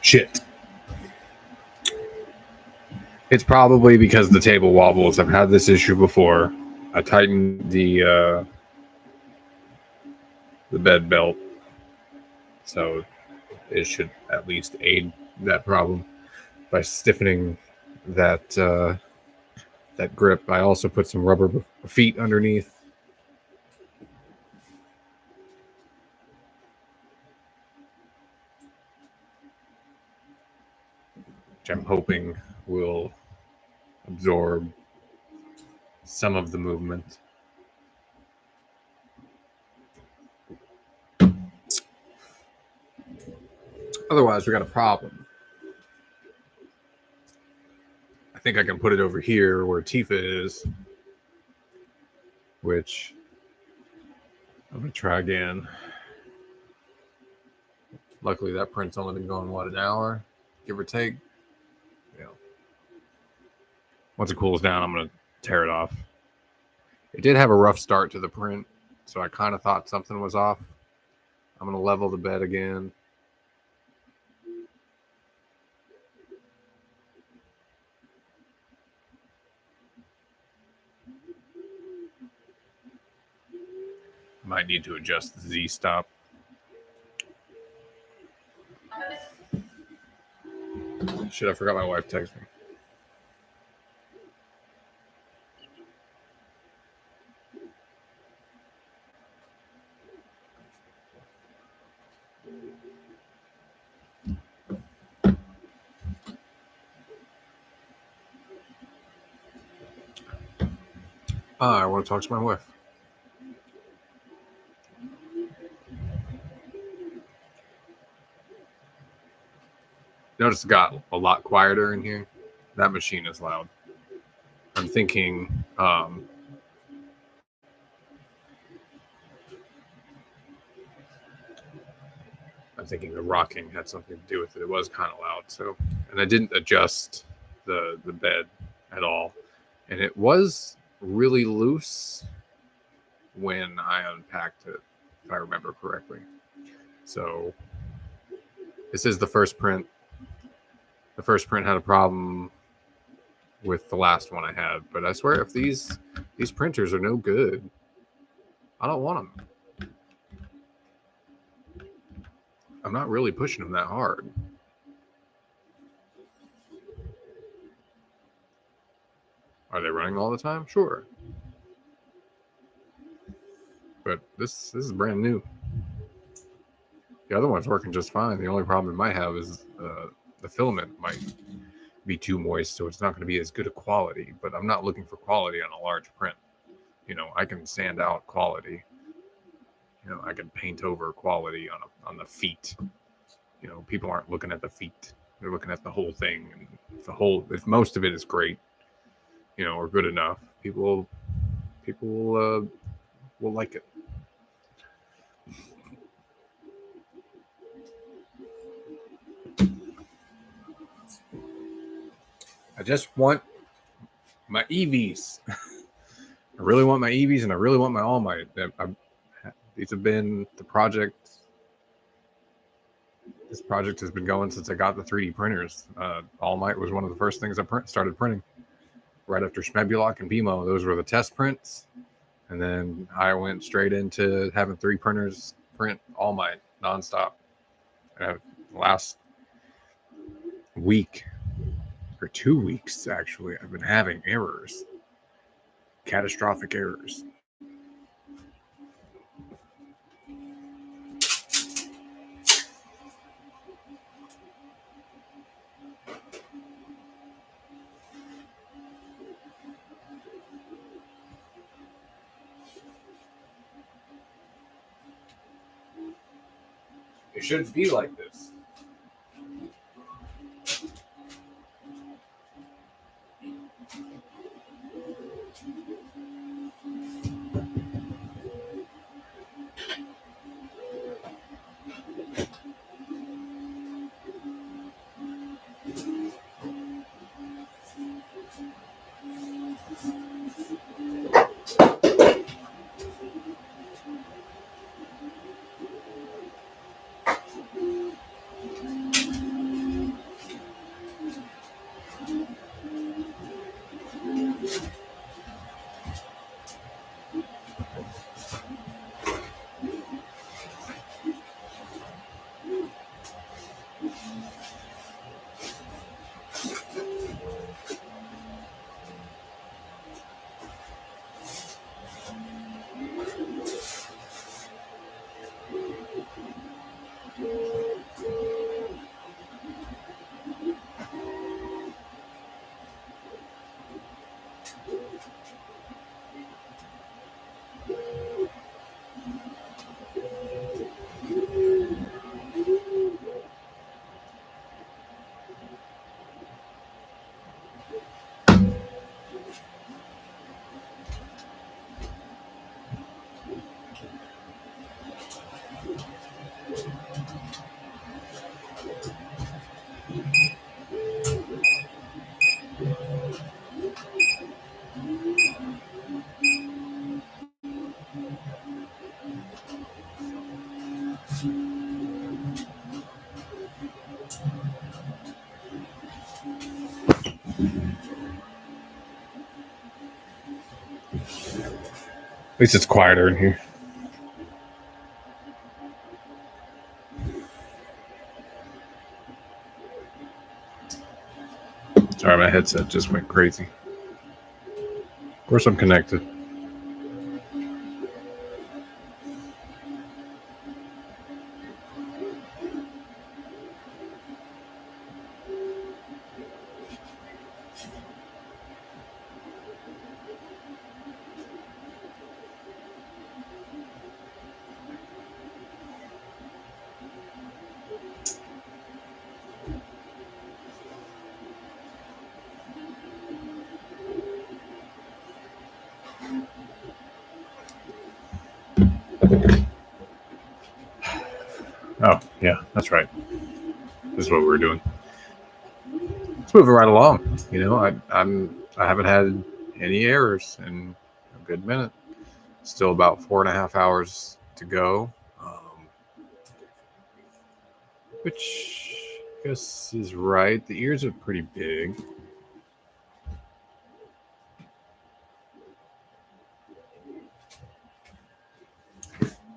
Shit. It's probably because the table wobbles. I've had this issue before. I tightened the bed belt, so it should at least aid that problem by stiffening that that grip. I also put some rubber feet underneath. Which I'm hoping will absorb some of the movement. Otherwise, we got a problem. I think I can put it over here where Tifa is, which I'm going to try again. Luckily, that print's only been going, what, an hour, give or take? Yeah. Once it cools down, I'm going to tear it off. It did have a rough start to the print, so I kind of thought something was off. I'm going to level the bed again. Might need to adjust the Z-stop. Shit, I forgot my wife texted me. I want to talk to my wife. Notice it got a lot quieter in here. That machine is loud. I'm thinking the rocking had something to do with it. It was kind of loud. So, and I didn't adjust the bed at all. And it was really loose when I unpacked it, if I remember correctly. So this is the first print. The first print had a problem with the last one I had, but I swear if these printers are no good, I don't want them. I'm not really pushing them that hard. Are they running all the time? Sure. But this is brand new. The other one's working just fine. The only problem it might have is the filament might be too moist, so it's not going to be as good a quality. But I'm not looking for quality on a large print. You know, I can sand out quality. You know, I can paint over quality on the feet. You know, people aren't looking at the feet; they're looking at the whole thing. And if most of it is great, you know, or good enough, people will like it. I just want my EVs. I really want my EVs, and I really want my All Might. These have been the project. This project has been going since I got the 3D printers. All Might was one of the first things I started printing. Right after Schmebulok and BMO, those were the test prints. And then I went straight into having 3 printers print All Might nonstop. And last week, or 2 weeks actually, I've been having errors. Catastrophic errors. It shouldn't be like this. At least it's quieter in here. Sorry, my headset just went crazy. Of course, I'm connected. Oh, yeah, that's right. This is what we're doing. Let's move it right along. You know, I haven't had any errors in a good minute. Still about 4.5 hours to go, which I guess is right. The ears are pretty big.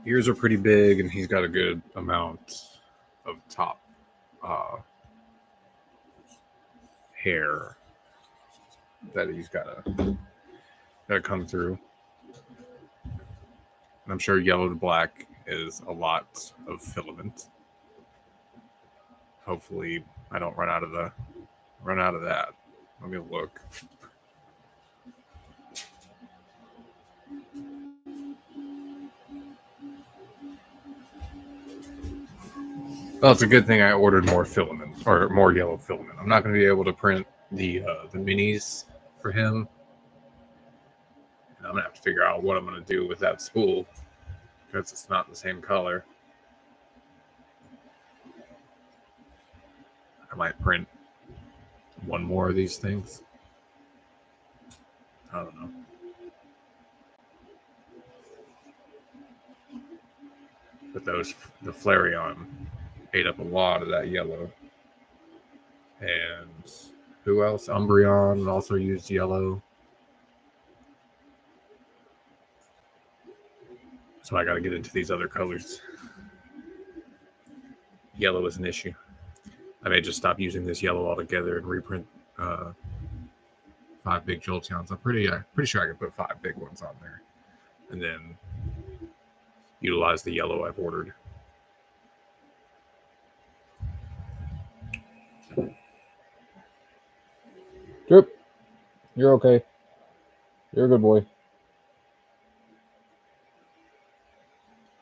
Ears are pretty big, and he's got a good amount of top hair that he's got to come through. And I'm sure yellow to black is a lot of filament. Hopefully, I don't run out of that. Let me look. Well, it's a good thing I ordered more filament or more yellow filament. I'm not going to be able to print the minis for him. And I'm going to have to figure out what I'm going to do with that spool because it's not the same color. I might print one more of these things. I don't know. But the Flareon ate up a lot of that yellow. And who else? Umbreon also used yellow. So I got to get into these other colors. Yellow is an issue. I may just stop using this yellow altogether and reprint 5 big Jolteons. I'm pretty sure I can put 5 big ones on there, and then utilize the yellow I've ordered. Drip, you're okay. You're a good boy.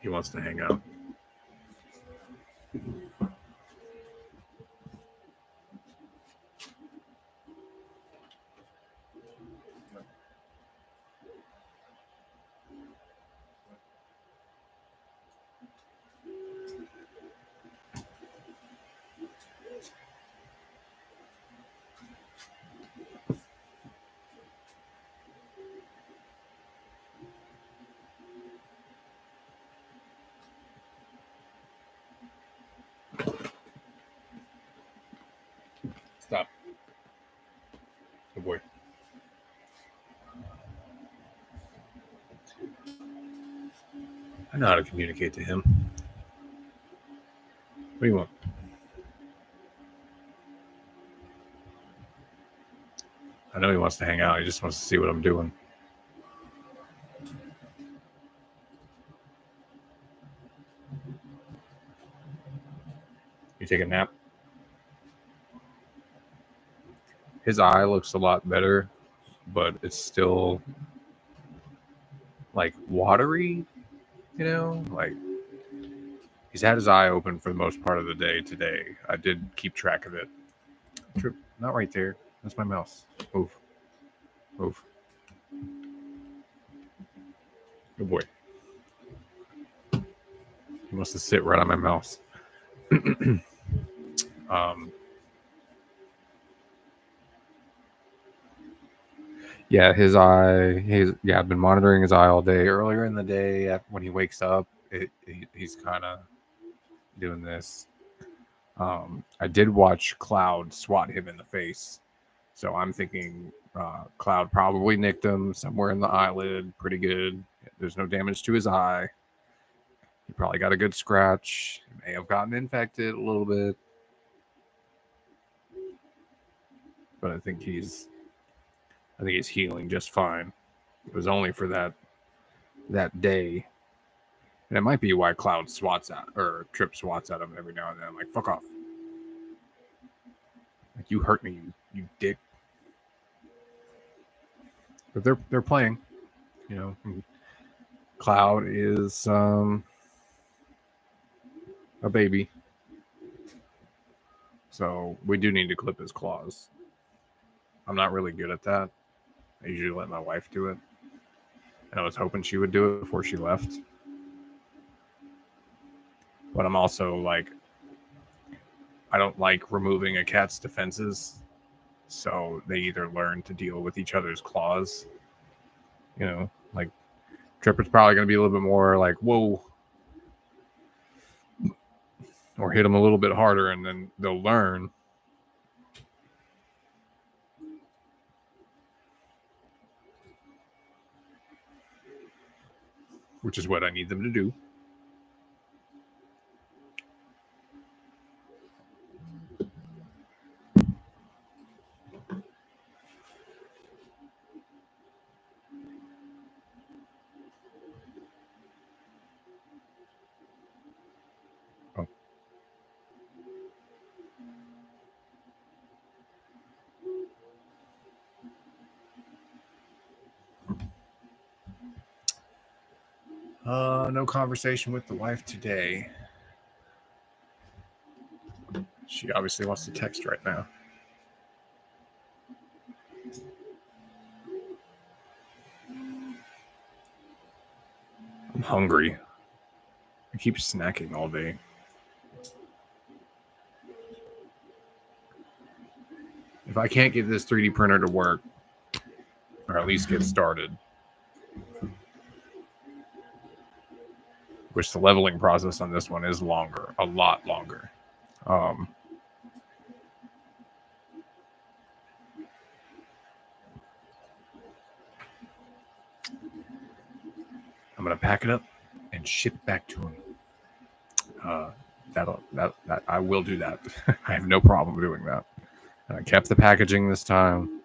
He wants to hang out. Stop. Good boy. I know how to communicate to him. What do you want? I know he wants to hang out. He just wants to see what I'm doing. You take a nap? His eye looks a lot better, but it's still like watery, you know? Like he's had his eye open for the most part of the day today. I did keep track of it. Trip, not right there. That's my mouse. Move. Move. Good boy. He wants to sit right on my mouse. Yeah, his eye. I've been monitoring his eye all day. Earlier in the day, when he wakes up, he's kind of doing this. I did watch Cloud swat him in the face, so I'm thinking Cloud probably nicked him somewhere in the eyelid. Pretty good. There's no damage to his eye. He probably got a good scratch. He may have gotten infected a little bit, but I think he's healing just fine. It was only for that day. And it might be why Cloud swats at or Trip swats at him every now and then. I'm like, fuck off. Like, you hurt me, you dick. But they're playing, you know. Cloud is a baby. So we do need to clip his claws. I'm not really good at that. I usually let my wife do it. And I was hoping she would do it before she left. But I'm also like, I don't like removing a cat's defenses. So they either learn to deal with each other's claws. You know, like Tripper's probably going to be a little bit more like, whoa. Or hit them a little bit harder and then they'll learn. Which is what I need them to do. No conversation with the wife today. She obviously wants to text right now. I'm hungry. I keep snacking all day. If I can't get this 3D printer to work, or at least get started, which the leveling process on this one is longer, a lot longer. I'm gonna pack it up and ship it back to him. That I will do that. I have no problem doing that. And I kept the packaging this time,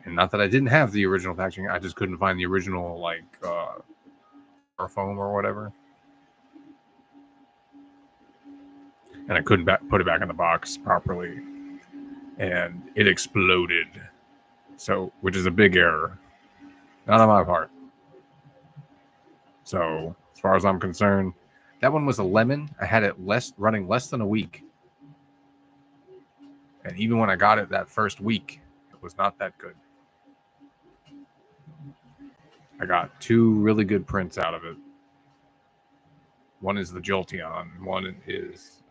and not that I didn't have the original packaging, I just couldn't find the original foam or whatever. And I couldn't put it back in the box properly, and it exploded. So, which is a big error, not on my part. So, as far as I'm concerned, that one was a lemon. I had it running less than a week, and even when I got it that first week, it was not that good. I got 2 really good prints out of it. One is the Jolteon. One is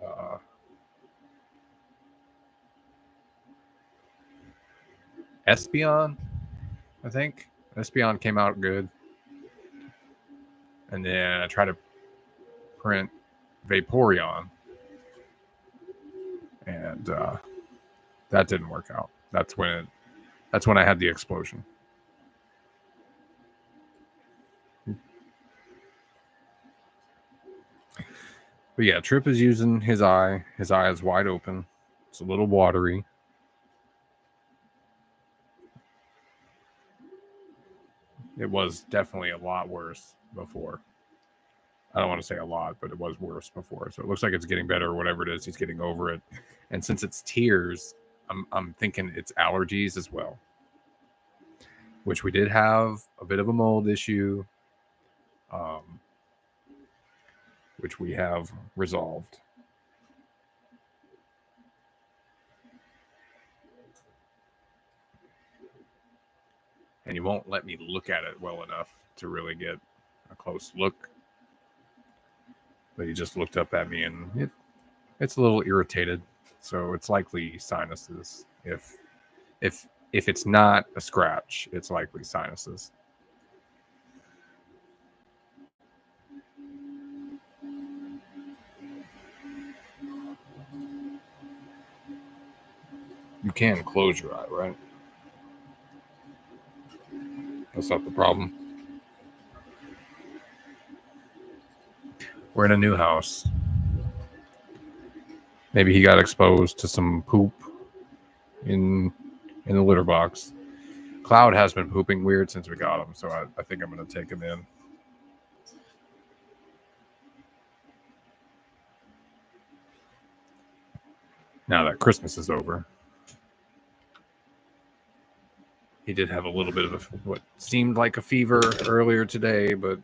Espeon, I think. Espeon came out good. And then I tried to print Vaporeon. And that didn't work out. That's when I had the explosion. But yeah, Trip is using his eye. His eye is wide open. It's a little watery. It was definitely a lot worse before. I don't want to say a lot, but it was worse before. So it looks like it's getting better, or whatever it is. He's getting over it. And since it's tears, I'm thinking it's allergies as well, which we did have a bit of a mold issue, um, which we have resolved. And he won't let me look at it well enough to really get a close look. But he just looked up at me, and it's a little irritated. So it's likely sinuses. If it's not a scratch, it's likely sinuses. You can close your eye, right? That's not the problem. We're in a new house. Maybe he got exposed to some poop in the litter box. Cloud has been pooping weird since we got him, so I think I'm going to take him in. Now that Christmas is over. He did have a little bit of what seemed like a fever earlier today, but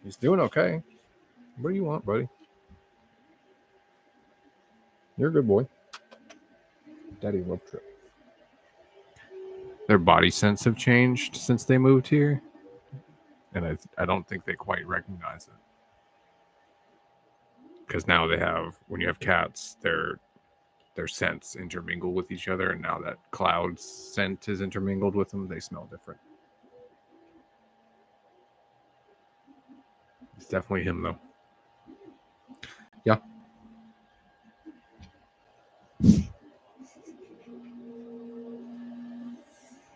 he's doing okay. What do you want, buddy? You're a good boy. Daddy love Trip. Their body scents have changed since they moved here, and I don't think they quite recognize it. Because now they have, when you have cats, their scents intermingle with each other, and now that Cloud's scent is intermingled with them, they smell different. It's definitely him, though. Yeah.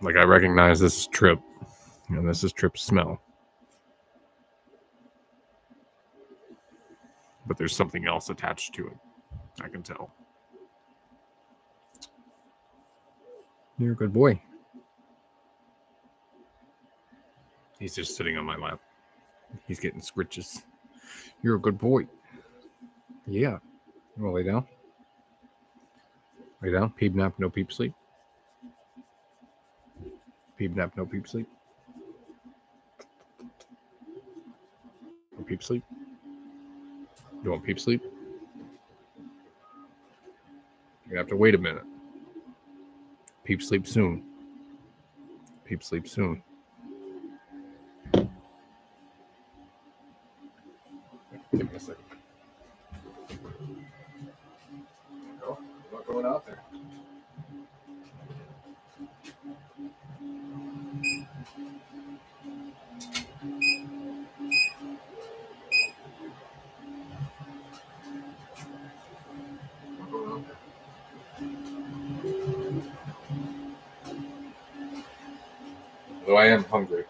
Like, I recognize this is Trip, and this is Trip's smell. But there's something else attached to it. I can tell. You're a good boy. He's just sitting on my lap. He's getting scritches. You're a good boy. Yeah. You want to lay down? Lay down. Peep nap, no peep sleep. Peep nap, no peep sleep. No peep sleep. You want peep sleep? You're going to have to wait a minute. Peep sleep soon. Peep sleep soon. Give me a second. Go. I'm not going out there. Though I am hungry.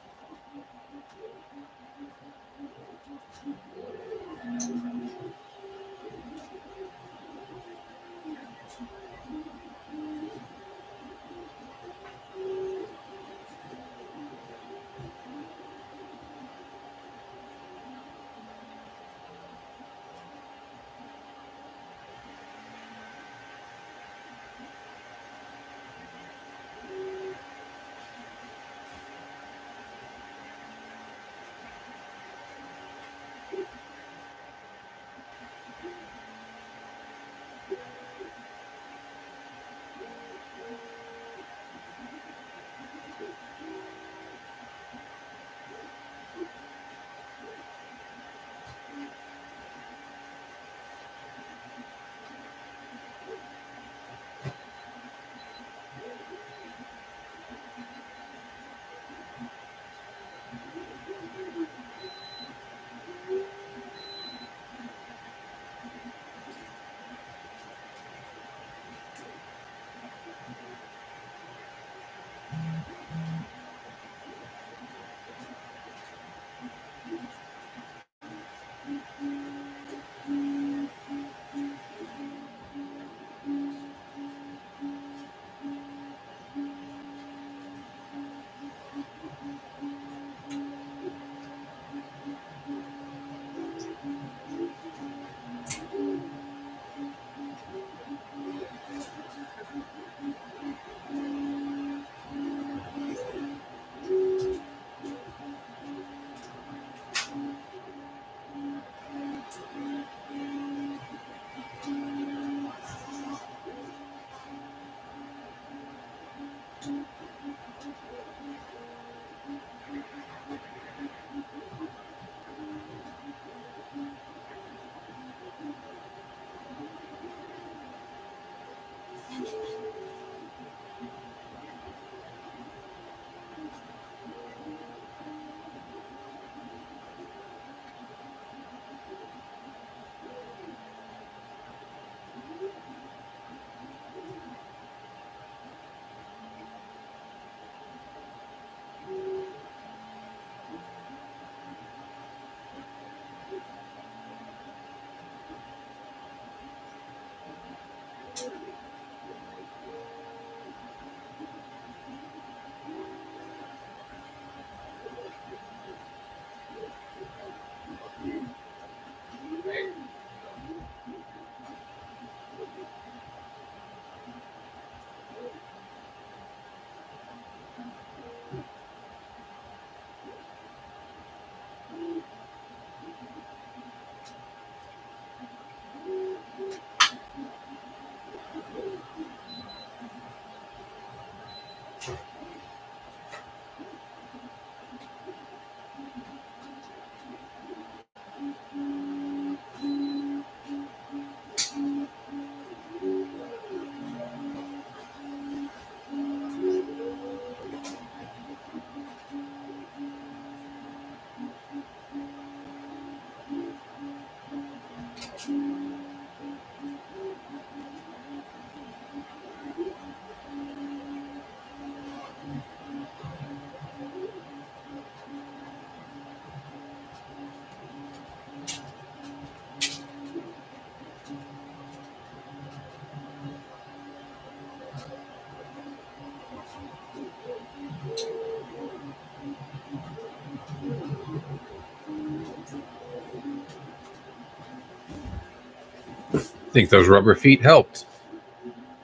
I think those rubber feet helped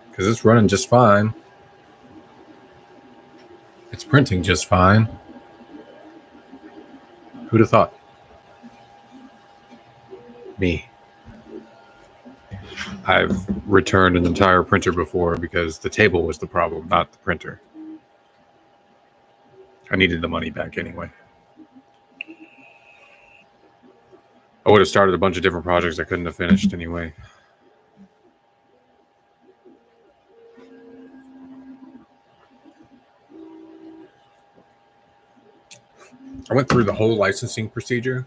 because it's running just fine. It's printing just fine. Who'd have thought? Me. I've returned an entire printer before because the table was the problem, not the printer. I needed the money back anyway. I would have started a bunch of different projects I couldn't have finished anyway. I went through the whole licensing procedure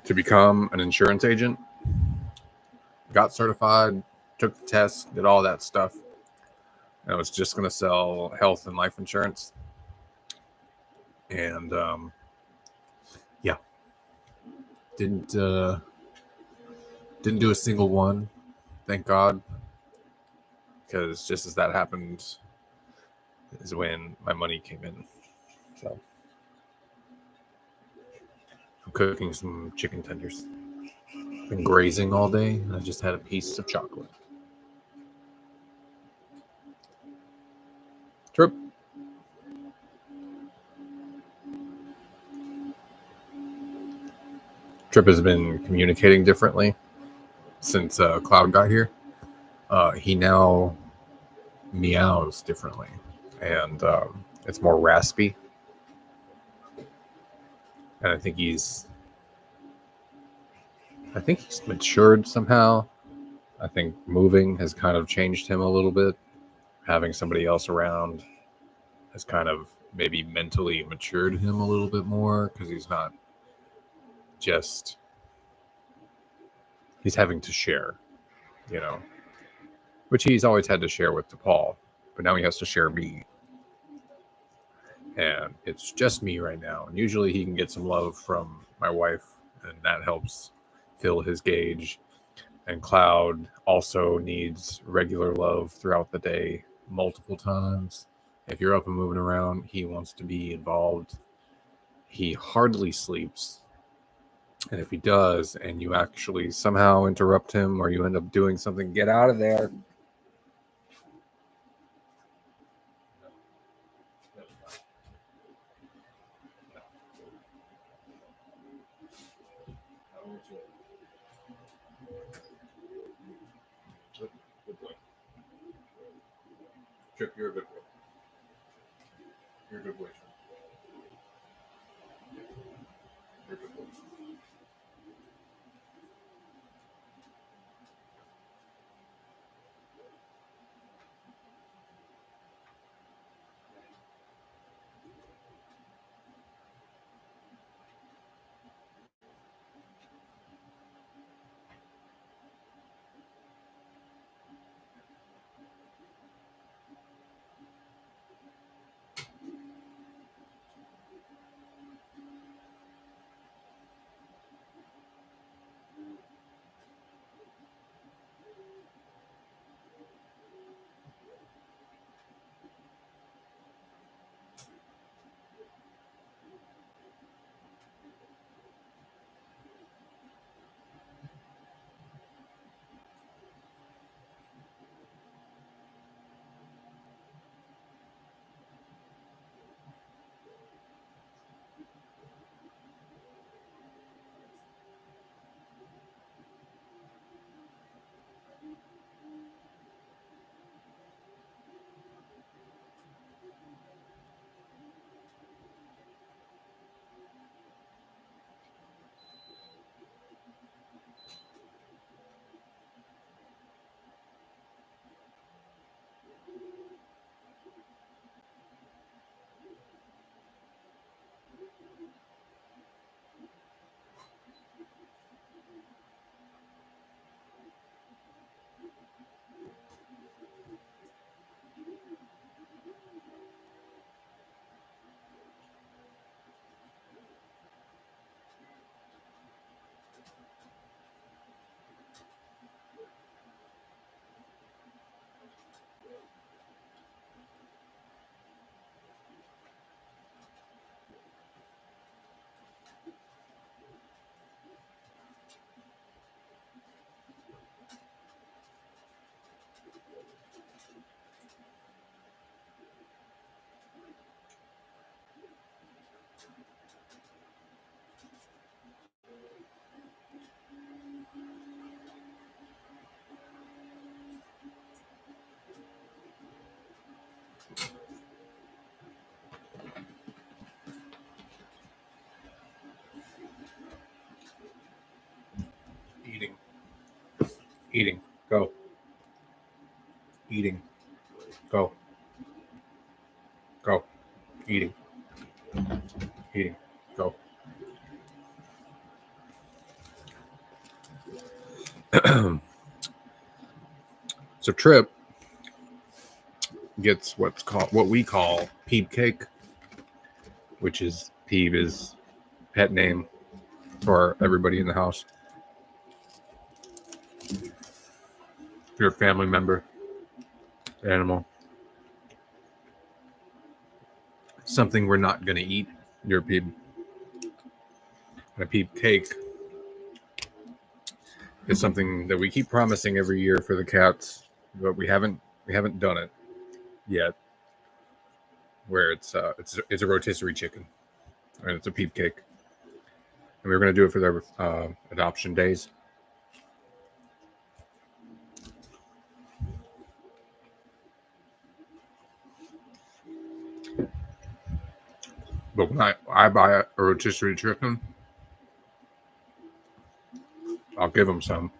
to become an insurance agent. Got certified, took the test, did all that stuff. And I was just going to sell health and life insurance. And yeah, didn't do a single one, thank God, because just as that happened is when my money came in. So I'm cooking some chicken tenders. Been grazing all day, and I just had a piece of chocolate. Trip. Trip has been communicating differently since Cloud got here. He now meows differently, and it's more raspy. And I think he's matured somehow. I think moving has kind of changed him a little bit. Having somebody else around has kind of maybe mentally matured him a little bit more because he's not just he's having to share, you know, which he's always had to share with DePaul, but now he has to share me. And it's just me right now. And usually he can get some love from my wife, and that helps fill his gauge. And Cloud also needs regular love throughout the day, multiple times. If you're up and moving around, he wants to be involved. He hardly sleeps. And if he does, and you actually somehow interrupt him or you end up doing something, get out of there. Trip, you're a good boy. You're a good boy. You're a good boy. Eating. Eating. Go. Eating. Go. Go. Eating. Eating. Go. So Trip gets what we call Peeb cake, which is Peeb is pet name for everybody in the house. Your family member, animal, something we're not going to eat. Your Peeb. And a Peeb cake is something that we keep promising every year for the cats, but we haven't done it yet. Where it's a rotisserie chicken, and it's a Peeb cake, and we are going to do it for their adoption days. But when I buy a rotisserie chicken, I'll give him some,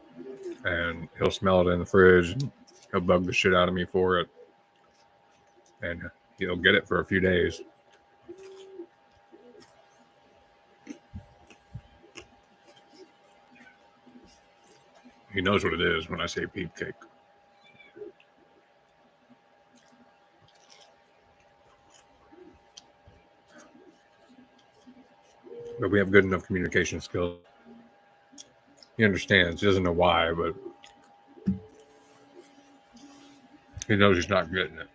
and he'll smell it in the fridge, and he'll bug the shit out of me for it, and he'll get it for a few days. He knows what it is when I say Peeb cake. But we have good enough communication skills. He understands. He doesn't know why, but he knows he's not getting it.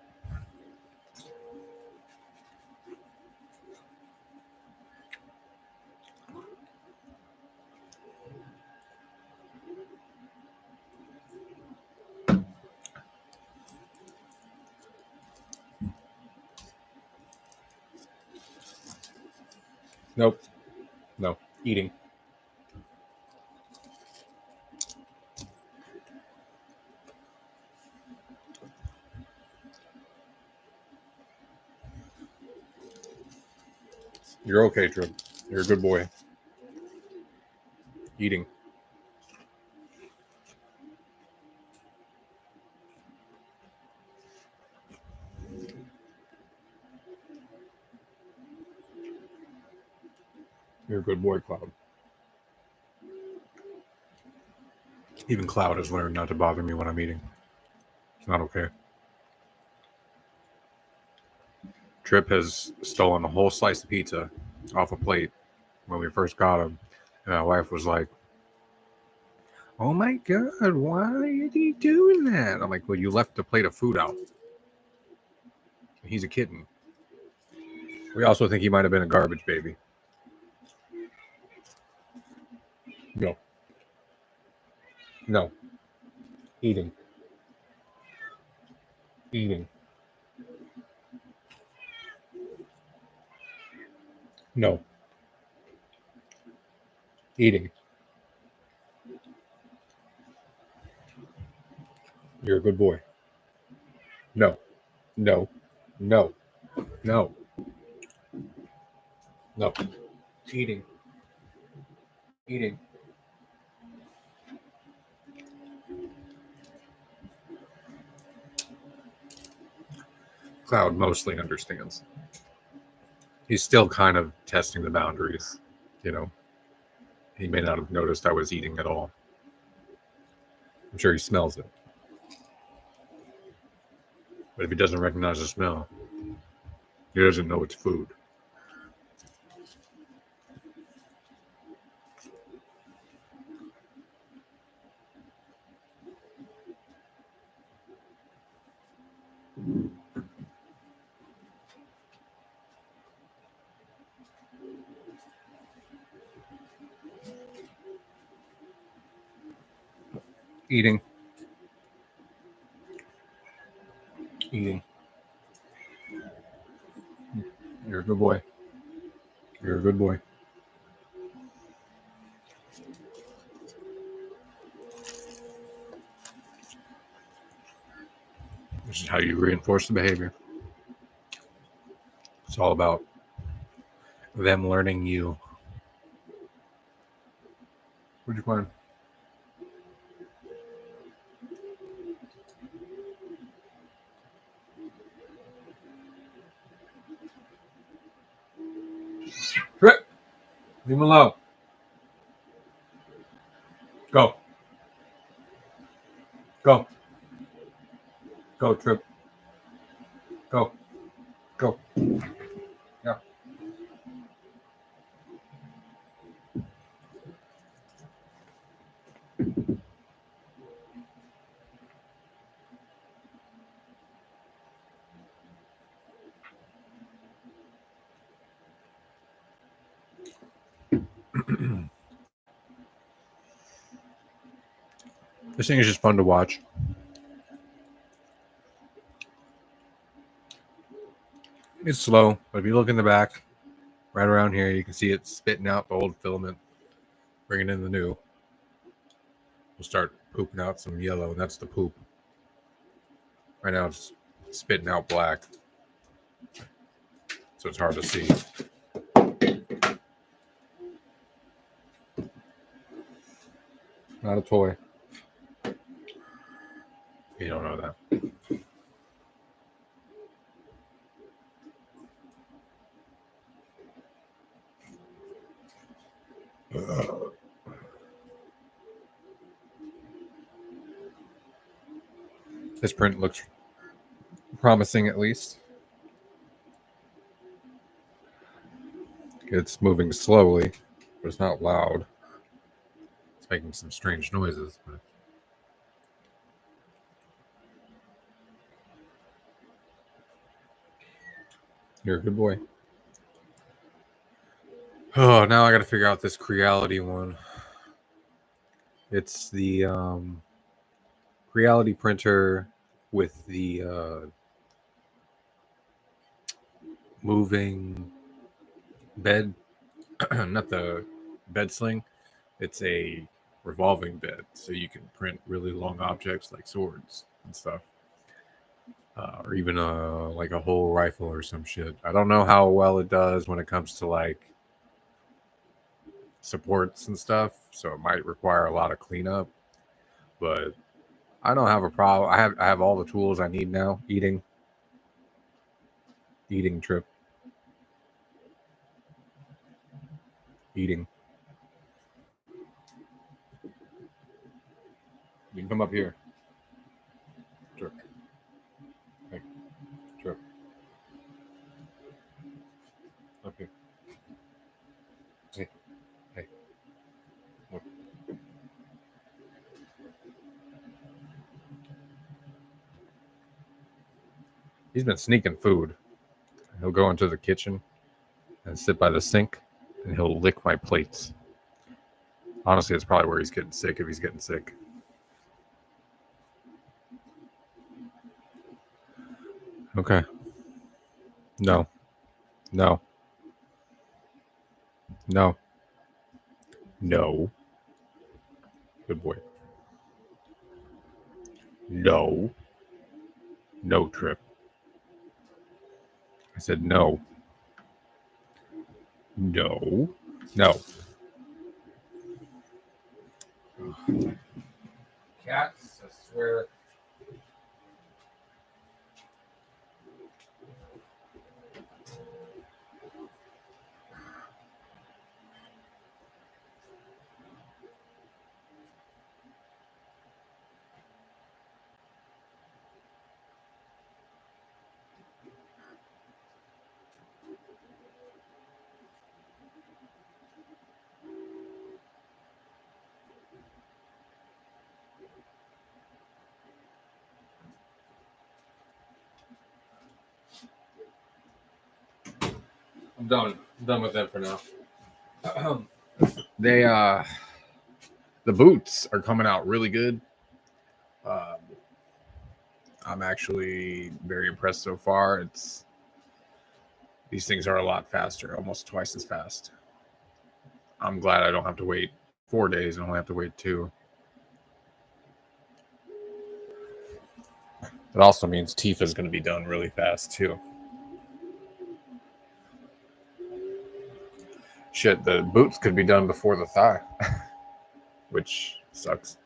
Nope. No. Eating. You're okay, Trip. You're a good boy. Eating. You're a good boy, Cloud. Even Cloud has learned not to bother me when I'm eating. It's not okay. Trip has stolen a whole slice of pizza off a plate when we first got him. And my wife was like, "Oh my God, why are you doing that?" I'm like, "Well, you left the plate of food out. He's a kitten." We also think he might have been a garbage baby. No. No. Eating. Eating. No. Eating. You're a good boy. No. No. No. No. No. Eating. Eating. Cloud mostly understands. He's still kind of testing the boundaries, you know. He may not have noticed I was eating at all. I'm sure he smells it. But if he doesn't recognize the smell, he doesn't know it's food. Eating. Eating. You're a good boy. You're a good boy. This is how you reinforce the behavior. It's all about them learning you. What'd you find? Trip! Leave him alone. Go. Go. Go, Trip. Go. Go. Yeah. This thing is just fun to watch. It's slow, but if you look in the back, right around here, you can see it spitting out the old filament, bringing in the new. We'll start pooping out some yellow, and that's the poop. Right now, it's spitting out black, so it's hard to see. Not a toy. You don't know that. This print looks promising, at least. It's moving slowly, but it's not loud. It's making some strange noises. But you're a good boy. Oh, now I got to figure out this Creality one. It's the Creality printer with the moving bed, not the bed sling. It's a revolving bed, so you can print really long objects like swords and stuff. or even like a whole rifle or some shit. I don't know how well it does when it comes to like supports and stuff, so it might require a lot of cleanup. But I don't have a problem. I have all the tools I need now. Eating trip, eating. You can come up here. Trip, hey, trip, up here. Hey, hey, look. He's been sneaking food. He'll go into the kitchen and sit by the sink, and he'll lick my plates. Honestly, it's probably where he's getting sick if he's getting sick. Okay. No. No. No. No. Good boy. No. No, Trip. I said no. No. No. Cats, I swear. I'm done. I'm done with them for now. They the boots are coming out really good. Um, I'm actually very impressed so far. These things are a lot faster, almost twice as fast. I'm glad I don't have to wait 4 days. I only have to wait 2. It also means Tifa is going to be done really fast too. Shit, the boots could be done before the thigh, which sucks.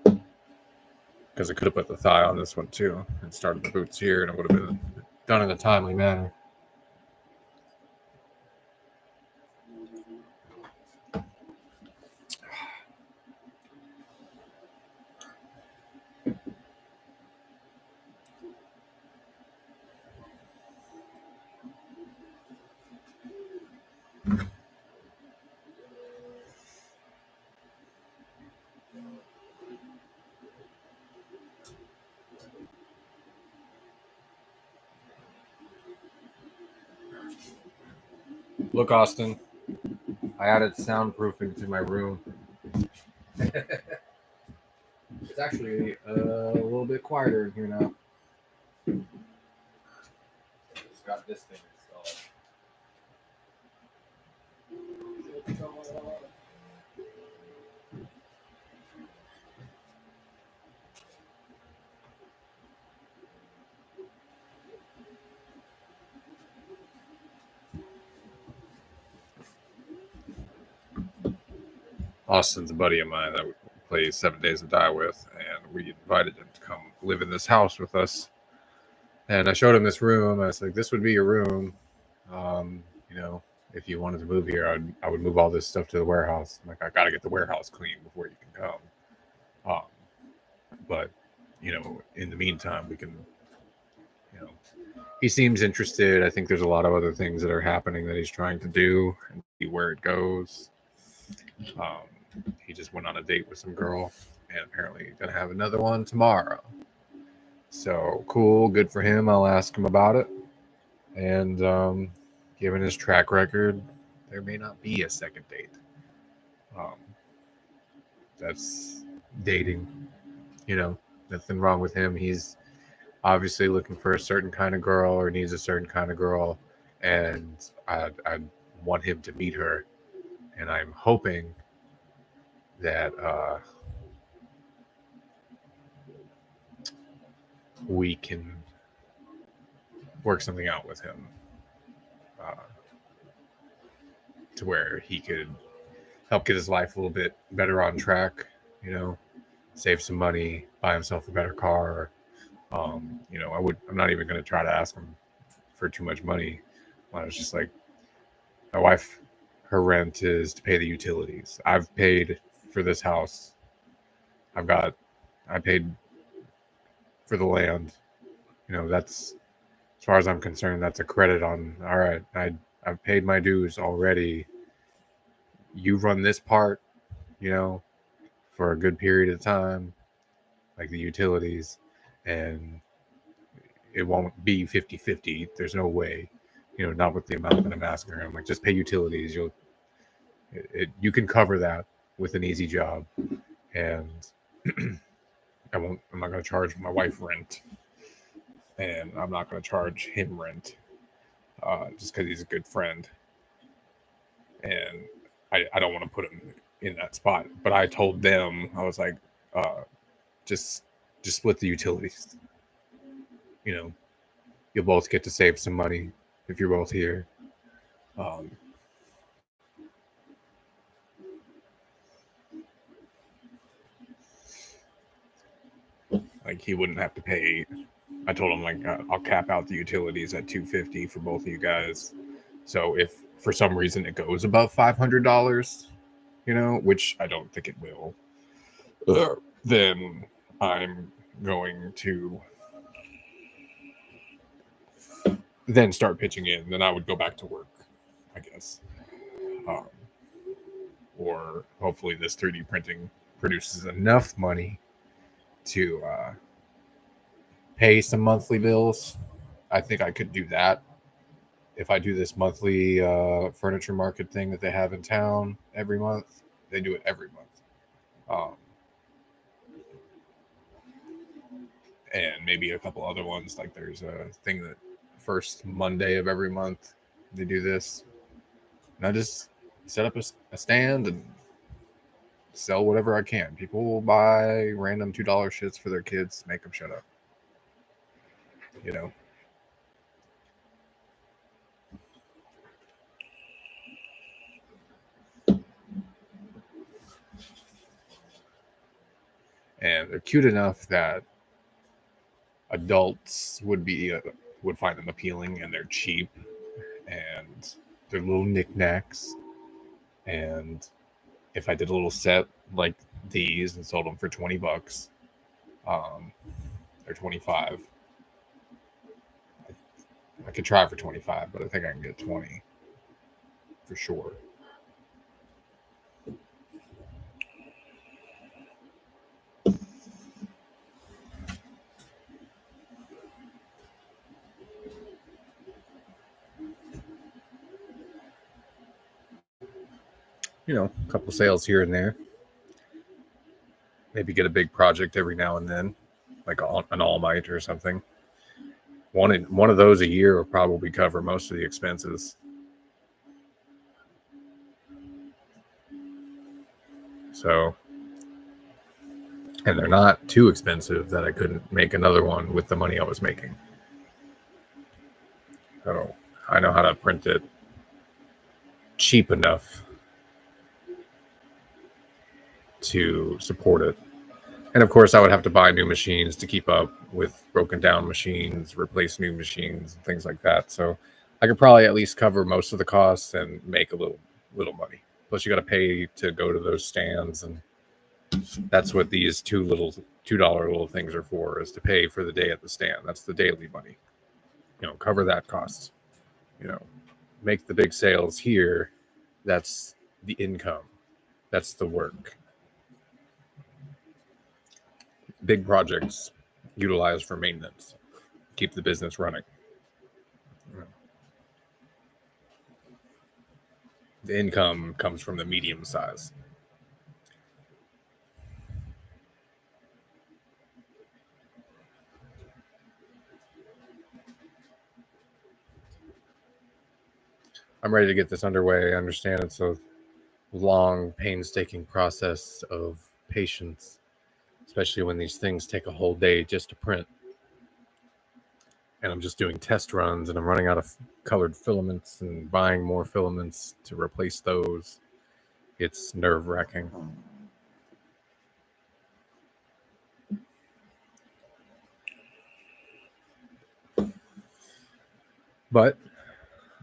Because I could have put the thigh on this one too and started the boots here, and it would have been done in a timely manner. Look, Austin, I added soundproofing to my room. It's actually a little bit quieter in here now. It's got this thing installed. Austin's a buddy of mine that we play 7 Days to Die with, and we invited him to come live in this house with us. And I showed him this room. I was like, "This would be your room. You know, if you wanted to move here, I would move all this stuff to the warehouse. I'm like, I got to get the warehouse clean before you can come. Um, but in the meantime, we can. You know, he seems interested. I think there's a lot of other things that are happening that he's trying to do and see where it goes. He just went on a date with some girl, and apparently gonna have another one tomorrow. So cool, good for him. I'll ask him about it. And given his track record, there may not be a second date. Um, that's dating. Nothing wrong with him. He's obviously looking for a certain kind of girl or needs a certain kind of girl, and I want him to meet her, and I'm hoping that we can work something out with him to where he could help get his life a little bit better on track, save some money, buy himself a better car. I'm not even going to try to ask him for too much money. I was just like, my wife, her rent is to pay the utilities. I've paid for this house. I paid for the land. That's, as far as I'm concerned, that's a credit on, all right, I've paid my dues already. You run this part, for a good period of time, like the utilities, and it won't be 50-50. There's no way, not with the amount that I'm asking her. I'm like, just pay utilities. You can cover that with an easy job. And I'm not going to charge my wife rent. And I'm not going to charge him rent just because he's a good friend. And I don't want to put him in that spot. But I told them, I was like, just split the utilities. You'll both get to save some money if you're both here. Like he wouldn't have to pay. I told him like I'll cap out the utilities at $250 for both of you guys. So if for some reason it goes above $500, which I don't think it will, then I'm going to then start pitching in. Then I would go back to work, I guess. Or hopefully this 3D printing produces enough money to pay some monthly bills. I think I could do that if I do this monthly furniture market thing that they have in town every month. They do it every month. And maybe a couple other ones. Like there's a thing that first Monday of every month they do this. And I just set up a stand and sell whatever I can. People will buy random $2 shits for their kids, make them shut up. And they're cute enough that adults would find them appealing, and they're cheap, and they're little knickknacks. And if I did a little set like these and sold them for $20, they're 25. I could try for 25, but I think I can get 20 for sure. A couple sales here and there. Maybe get a big project every now and then, like an All-Might or something. One of those a year will probably cover most of the expenses. So, and they're not too expensive that I couldn't make another one with the money I was making. So I know how to print it cheap enough to support it. And of course, I would have to buy new machines to keep up with broken down machines, replace new machines, and things like that. So I could probably at least cover most of the costs and make a little money. Plus, you got to pay to go to those stands, and that's what these $2 little things are for, is to pay for the day at the stand. That's the daily money. Cover that cost. Make the big sales here. That's the income. That's the work. Big projects utilized for maintenance, keep the business running. The income comes from the medium size. I'm ready to get this underway. I understand it's a long, painstaking process of patience, especially when these things take a whole day just to print. and I'm just doing test runs, and I'm running out of colored filaments and buying more filaments to replace those. It's nerve-wracking. But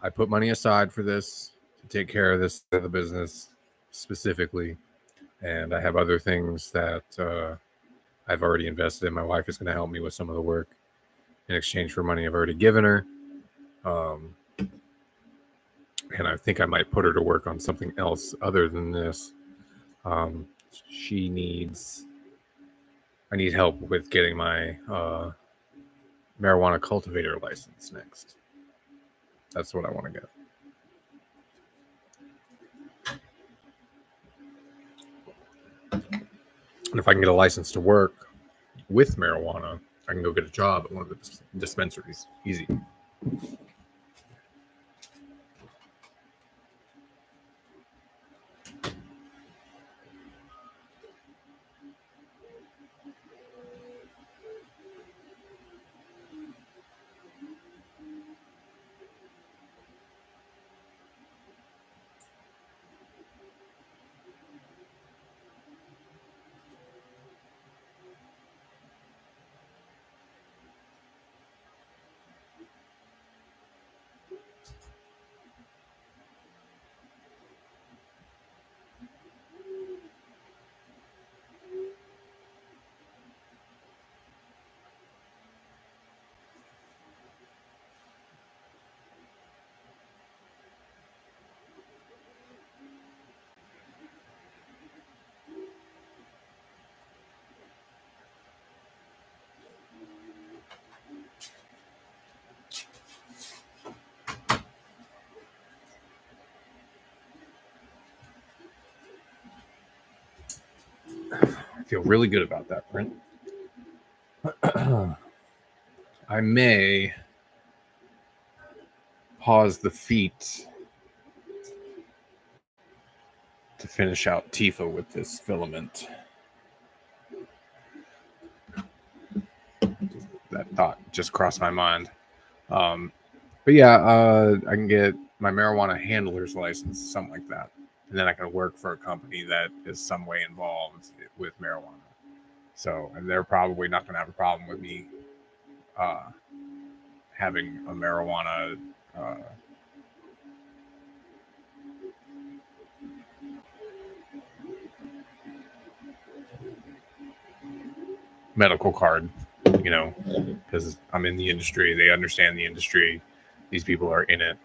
I put money aside for this to take care of this the business specifically, and I have other things that I've already invested in. My wife is going to help me with some of the work in exchange for money I've already given her. And I think I might put her to work on something else other than this. I need help with getting my marijuana cultivator license next. That's what I want to get. And if I can get a license to work with marijuana, I can go get a job at one of the dispensaries. Easy. I feel really good about that, Brent. I may pause the feet to finish out Tifa with this filament. That thought just crossed my mind. But yeah, I can get my marijuana handler's license, something like that. And then I can work for a company that is some way involved with marijuana. So, and they're probably not going to have a problem with me having a marijuana medical card, because I'm in the industry. They understand the industry. These people are in it,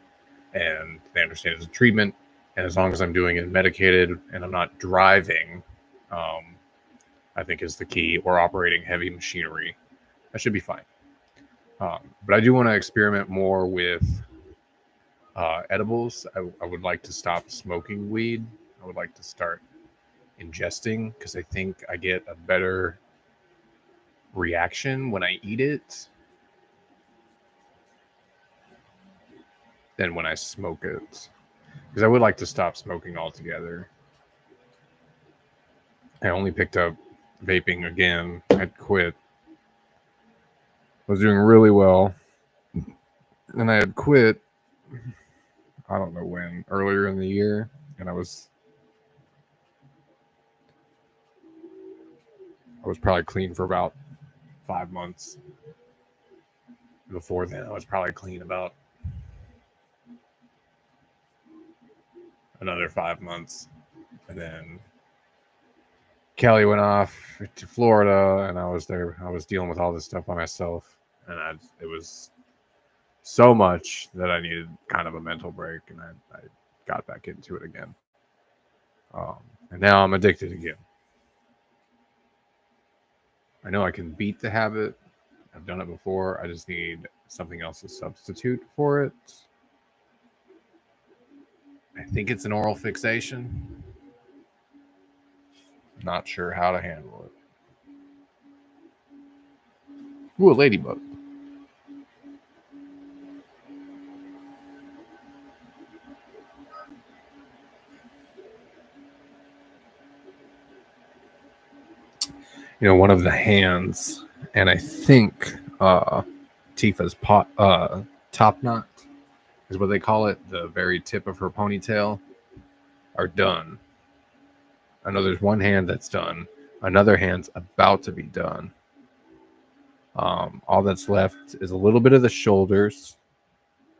and they understand it's a treatment. And as long as I'm doing it medicated and I'm not driving, I think is the key, or operating heavy machinery, I should be fine. But I do want to experiment more with edibles. I would like to stop smoking weed. I would like to start ingesting, because I think I get a better reaction when I eat it than when I smoke it. Because I would like to stop smoking altogether. I only picked up vaping again. I'd quit. I was doing really well. And I had quit, I don't know when, earlier in the year. And I was probably clean for about 5 months. Before then, I was probably clean about another 5 months. And then Kelly went off to Florida, and I was there. I was dealing with all this stuff by myself. And it was so much that I needed kind of a mental break, and I got back into it again. And now I'm addicted again. I know I can beat the habit. I've done it before. I just need something else to substitute for it. I think it's an oral fixation. Not sure how to handle it. Ooh, a ladybug. One of the hands, and I think Tifa's top knot is what they call it, the very tip of her ponytail, are done. I know there's one hand that's done. Another hand's about to be done. All that's left is a little bit of the shoulders,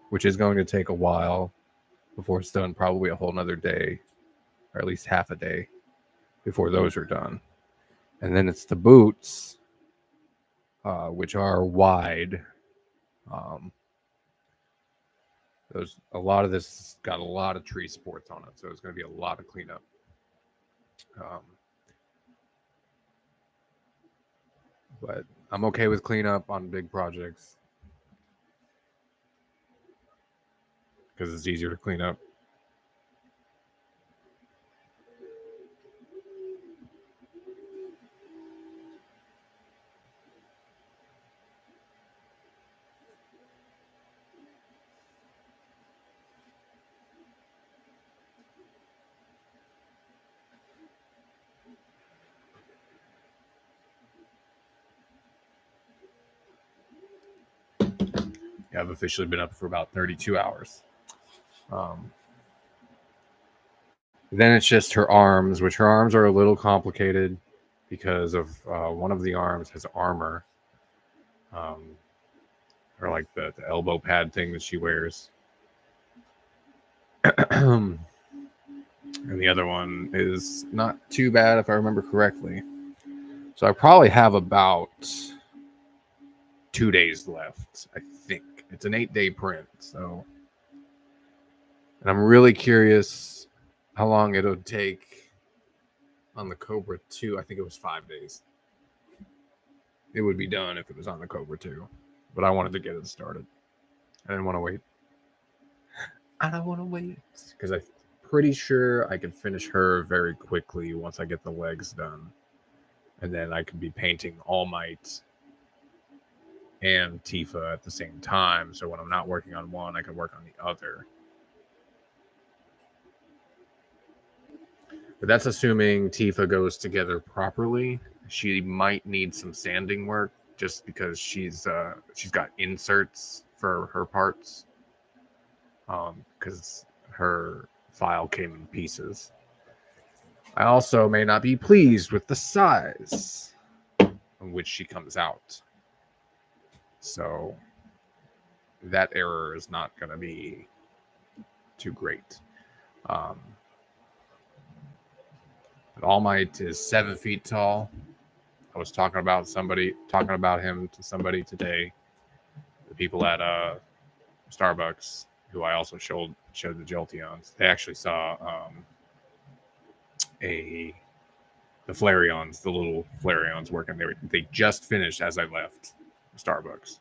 which is going to take a while before it's done, probably a whole nother day, or at least half a day before those are done. And then it's the boots, which are wide. A lot of this got a lot of tree sports on it, so it's going to be a lot of cleanup. But I'm okay with cleanup on big projects because it's easier to clean up. Yeah, I've officially been up for about 32 hours. Then it's just her arms, which her arms are a little complicated because of one of the arms has armor, or like the elbow pad thing that she wears. And the other one is not too bad if I remember correctly. So I probably have about 2 days left, I think. It's an 8-day print, so. And I'm really curious how long it'll take on the Cobra 2. I think it was 5 days. It would be done if it was on the Cobra 2. But I wanted to get it started. I didn't want to wait. I don't want to wait. Because I'm pretty sure I can finish her very quickly once I get the legs done. And then I could be painting All Might and Tifa at the same time. So when I'm not working on one, I can work on the other. But that's assuming Tifa goes together properly. She might need some sanding work just because she's got inserts for her parts. Because her file came in pieces. I also may not be pleased with the size in which she comes out. So that error is not going to be too great. But All Might is 7 feet tall. I was talking about him to somebody today. The people at Starbucks, who I also showed the Jolteons. They actually saw the Flareons, the little Flareons working there. They just finished as I left Starbucks.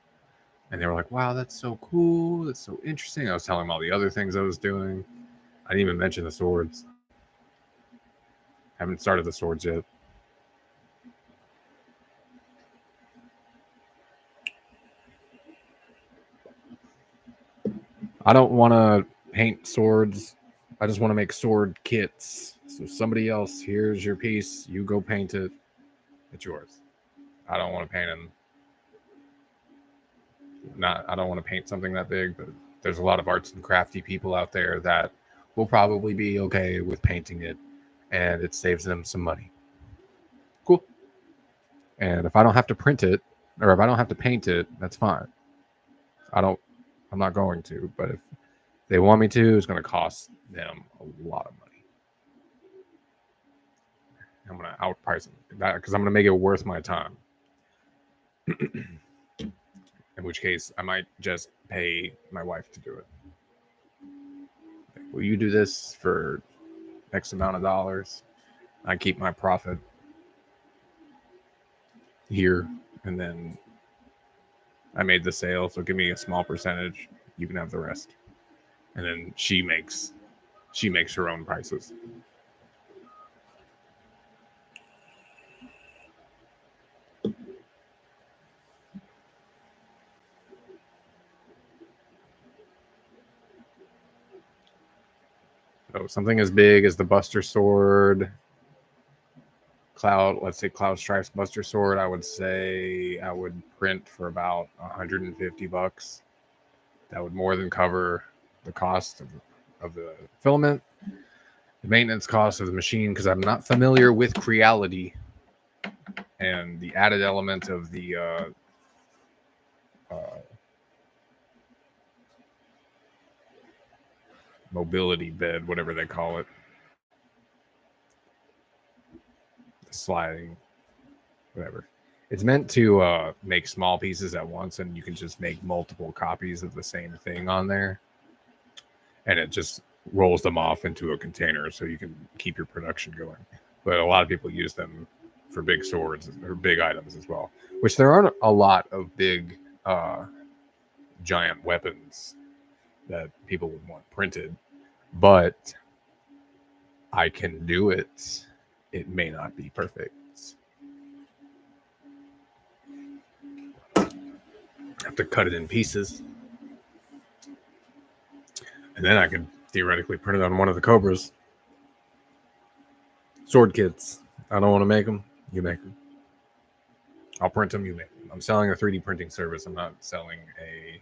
And they were like, wow, that's so cool. That's so interesting. I was telling them all the other things I was doing. I didn't even mention the swords. Haven't started the swords yet. I don't want to paint swords. I just want to make sword kits. So somebody else, here's your piece. You go paint it. It's yours. I don't want to paint them. I don't want to paint something that big, but there's a lot of arts and crafty people out there that will probably be okay with painting it, and it saves them some money. Cool. And if I don't have to print it, or if I don't have to paint it, that's fine. I'm not going to, but if they want me to, it's going to cost them a lot of money. I'm going to outprice them because I'm going to make it worth my time. In which case, I might just pay my wife to do it. Will you do this for X amount of dollars? I keep my profit here, and then I made the sale, so give me a small percentage. You can have the rest. And then she makes her own prices. So something as big as the Buster Sword let's say Cloud Strife's Buster Sword, I would say I would print for about $150. That would more than cover the cost of the filament, the maintenance cost of the machine, because I'm not familiar with Creality and the added element of the mobility bed, whatever they call it, sliding, whatever. It's meant to make small pieces at once, and you can just make multiple copies of the same thing on there, and it just rolls them off into a container so you can keep your production going. But a lot of people use them for big swords or big items as well, which there aren't a lot of big giant weapons that people would want printed, but I can do it. It may not be perfect. I have to cut it in pieces, and then I can theoretically print it on one of the Cobras. Sword kits. I don't want to make them. You make them. I'll print them. You make them. I'm selling a 3D printing service. I'm not selling a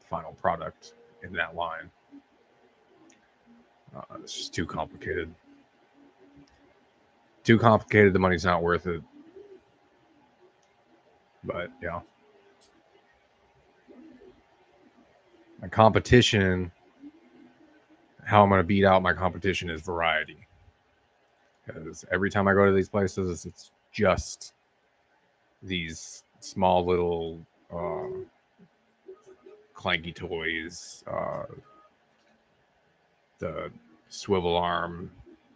final product in that line. It's just too complicated. Too complicated. The money's not worth it. But yeah. My competition, how I'm going to beat out my competition is variety. Because every time I go to these places, it's just these small little clanky toys, the swivel arm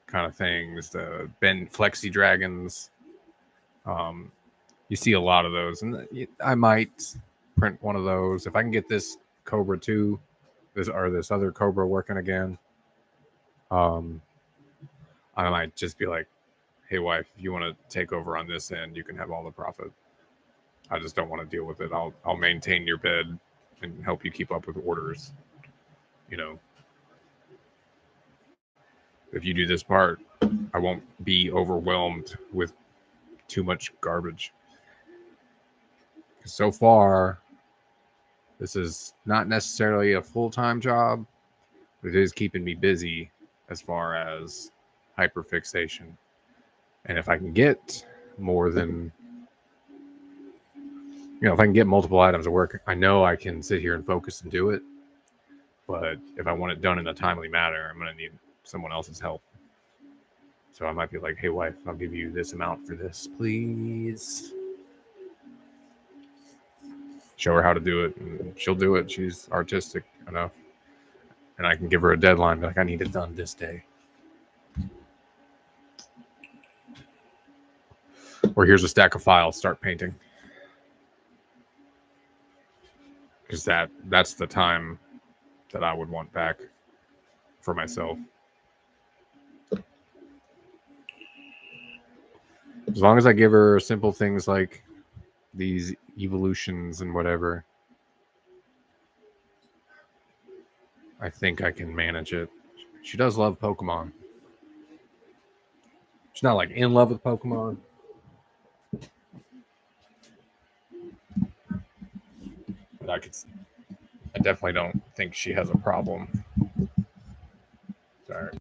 kind of things, the bend flexi dragons. You see a lot of those, and I might print one of those if I can get this Cobra 2, this other Cobra working again. I might just be like, hey wife, if you want to take over on this end, you can have all the profit. I just don't want to deal with it. I'll maintain your bed and help you keep up with orders. You know, if you do this part, I won't be overwhelmed with too much garbage. So far, this is not necessarily a full-time job, but it is keeping me busy as far as hyperfixation. And if I can get more than, if I can get multiple items of work, I know I can sit here and focus and do it. But if I want it done in a timely manner, I'm going to need someone else's help. So I might be like, hey, wife, I'll give you this amount for this, please. Show her how to do it, and she'll do it. She's artistic enough. And I can give her a deadline, like, I need it done this day. Or here's a stack of files, start painting. Because that's the time that I would want back for myself. As long as I give her simple things like these evolutions and whatever, I think I can manage it. She does love Pokemon. She's not like in love with Pokemon. But I definitely don't think she has a problem. Sorry.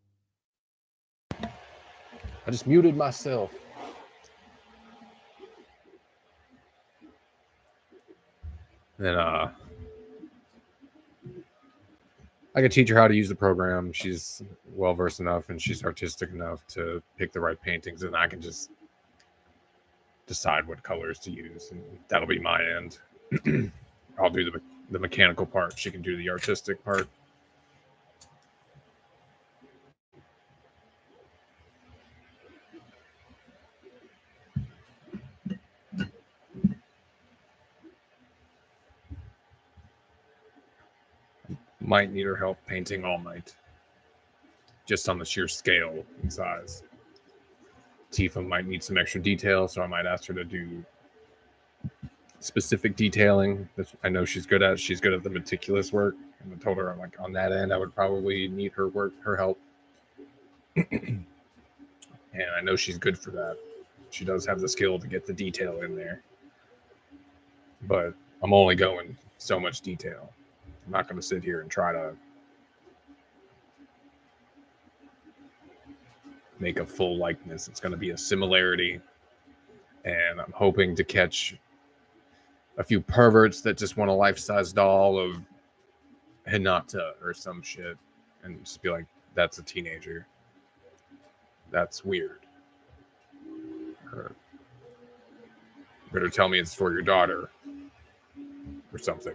I just muted myself. Then I could teach her how to use the program. She's well versed enough and she's artistic enough to pick the right paintings, and I can just decide what colors to use, and that'll be my end. I'll do the mechanical part. She can do the artistic part. Might need her help painting All Might, just on the sheer scale and size. Tifa might need some extra detail, so I might ask her to do specific detailing that I know she's good at. She's good at the meticulous work, and I told her, I'm like, on that end, I would probably need her help. And I know she's good for that. She does have the skill to get the detail in there. But I'm only going so much detail. I'm not going to sit here and try to make a full likeness. It's going to be a similarity. And I'm hoping to catch a few perverts that just want a life-size doll of Hinata or some shit and just be like, that's a teenager. That's weird. Or better tell me it's for your daughter or something.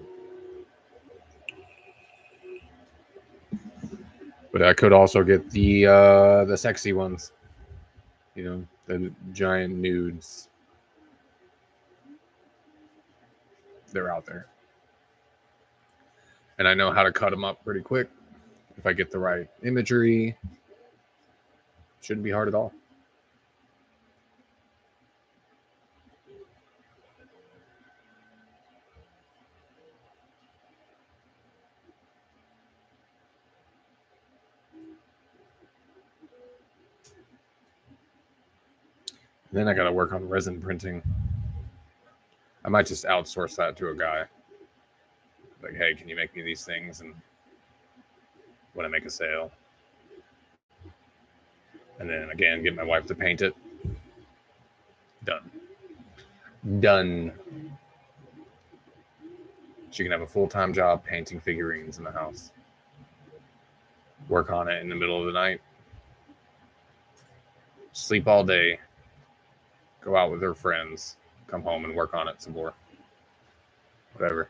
But I could also get the sexy ones. You know, the giant nudes. They're out there. And I know how to cut them up pretty quick. If I get the right imagery, shouldn't be hard at all. Then I got to work on resin printing. I might just outsource that to a guy. Like, hey, can you make me these things? And when I make a sale. And then again, get my wife to paint it. Done. She can have a full-time job painting figurines in the house. Work on it in the middle of the night. Sleep all day. Go out with her friends. Come home and work on it some more. Whatever.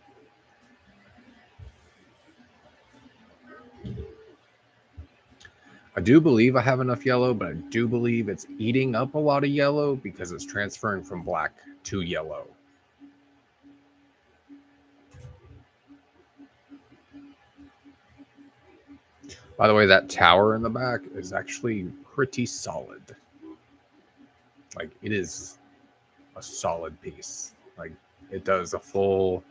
I do believe I have enough yellow, but I do believe it's eating up a lot of yellow because it's transferring from black to yellow. By the way, that tower in the back is actually pretty solid. Like, it is a solid piece. Like, it does a full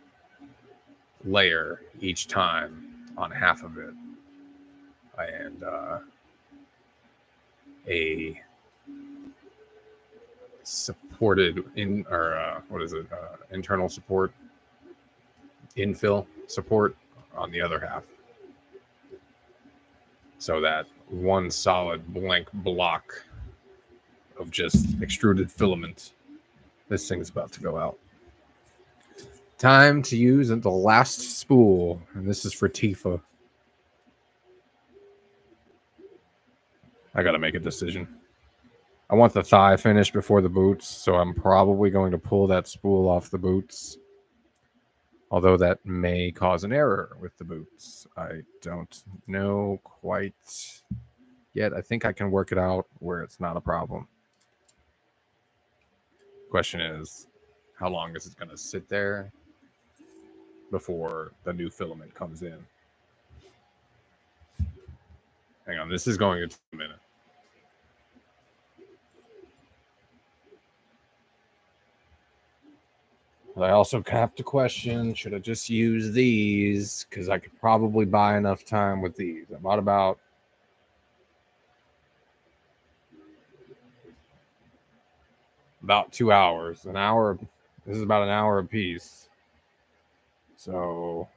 layer each time on half of it. And a supported internal support, infill support on the other half. So that one solid blank block of just extruded filament. This thing's about to go out. Time to use the last spool, and this is for Tifa. I gotta make a decision. I want the thigh finish before the boots, so I'm probably going to pull that spool off the boots. Although that may cause an error with the boots. I don't know quite yet. I think I can work it out where it's not a problem. Question is, how long is it going to sit there before the new filament comes in? Hang on, this is going to take a minute. But I also have to question, should I just use these? Because I could probably buy enough time with these. I bought about about 2 hours. An hour. This is about an hour a piece. So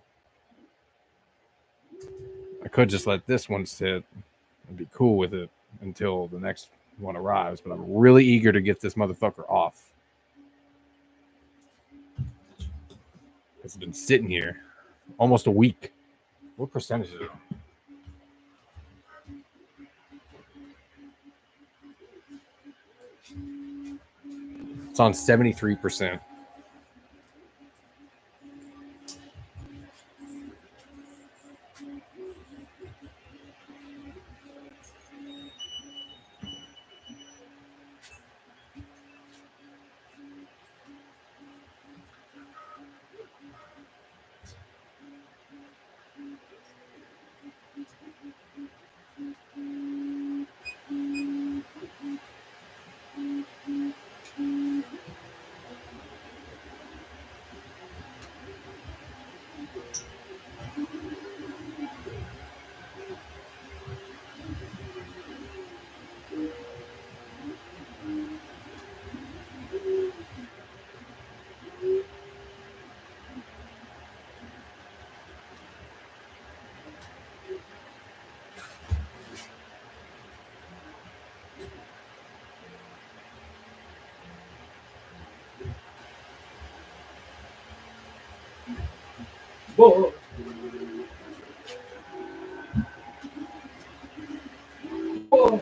I could just let this one sit and be cool with it until the next one arrives. But I'm really eager to get this motherfucker off. It's been sitting here almost a week. What percentage is it on? It's on 73%. Whoa. Whoa.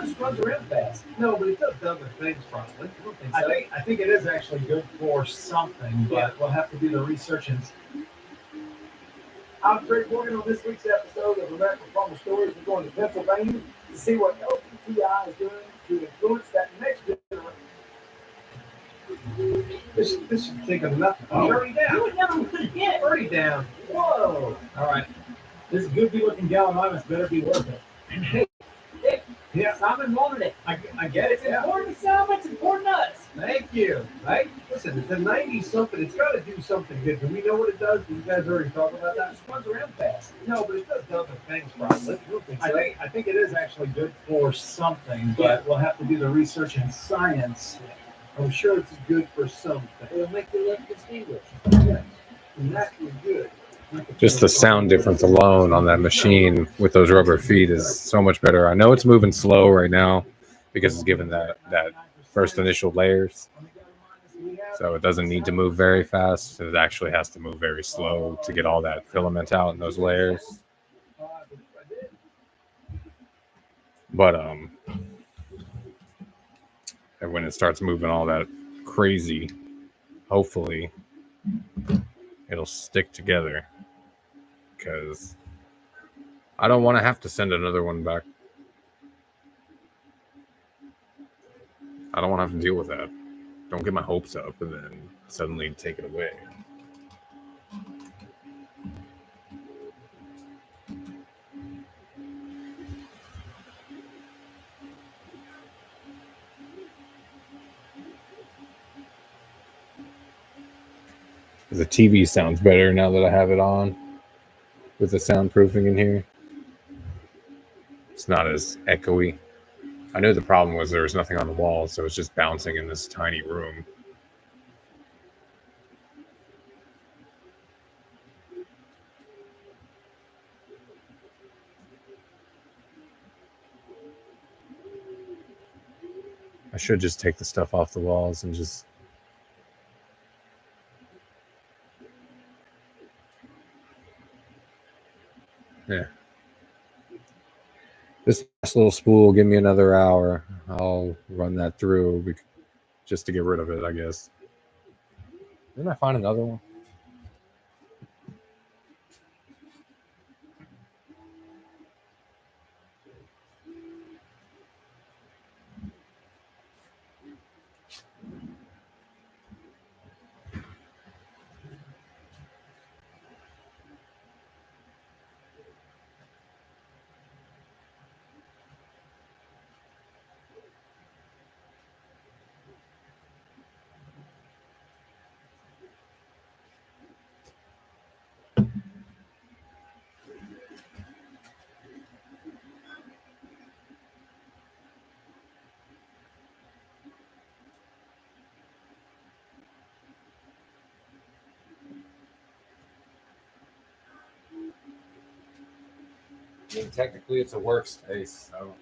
It runs around fast. No, but it does other things probably. I don't think so. I think it is actually good for something, but we'll have to do the research. And I'm Greg Morgan. On this week's episode of American Farmer Stories, we're going to Pennsylvania to see what LPTI is doing to influence that next generation. This should take enough. Oh, already down. You would never put it in. Already down. Whoa. All right. This goofy looking Gallimimus better be worth it. Hey. Yeah, Simon wanted it. I get it. It's important to Simon. It's important to us. Thank you. Right? Listen, it's a 90 something. It's got to do something good. Do we know what it does? Do you guys already talk about that? It runs around fast. No, but it does other things probably. I don't think so. I think it is actually good for something, but we'll have to do the research and science. I'm sure it's good for something. It'll make the look distinguished. Yes. Exactly good. Just the sound difference alone on that machine with those rubber feet is so much better. I know it's moving slow right now because it's given that first initial layers. So it doesn't need to move very fast. It actually has to move very slow to get all that filament out in those layers. But and when it starts moving all that crazy, hopefully it'll stick together. Because I don't want to have to send another one back. I don't want to have to deal with that. Don't get my hopes up and then suddenly take it away. The TV sounds better now that I have it on with the soundproofing in here. It's not as echoey. I knew the problem was there was nothing on the wall, so it's just bouncing in this tiny room. I should just take the stuff off the walls and just... Yeah. This last little spool will give me another hour. I'll run that through just to get rid of it, I guess. Didn't I find another one? I mean, technically, it's a workspace, so.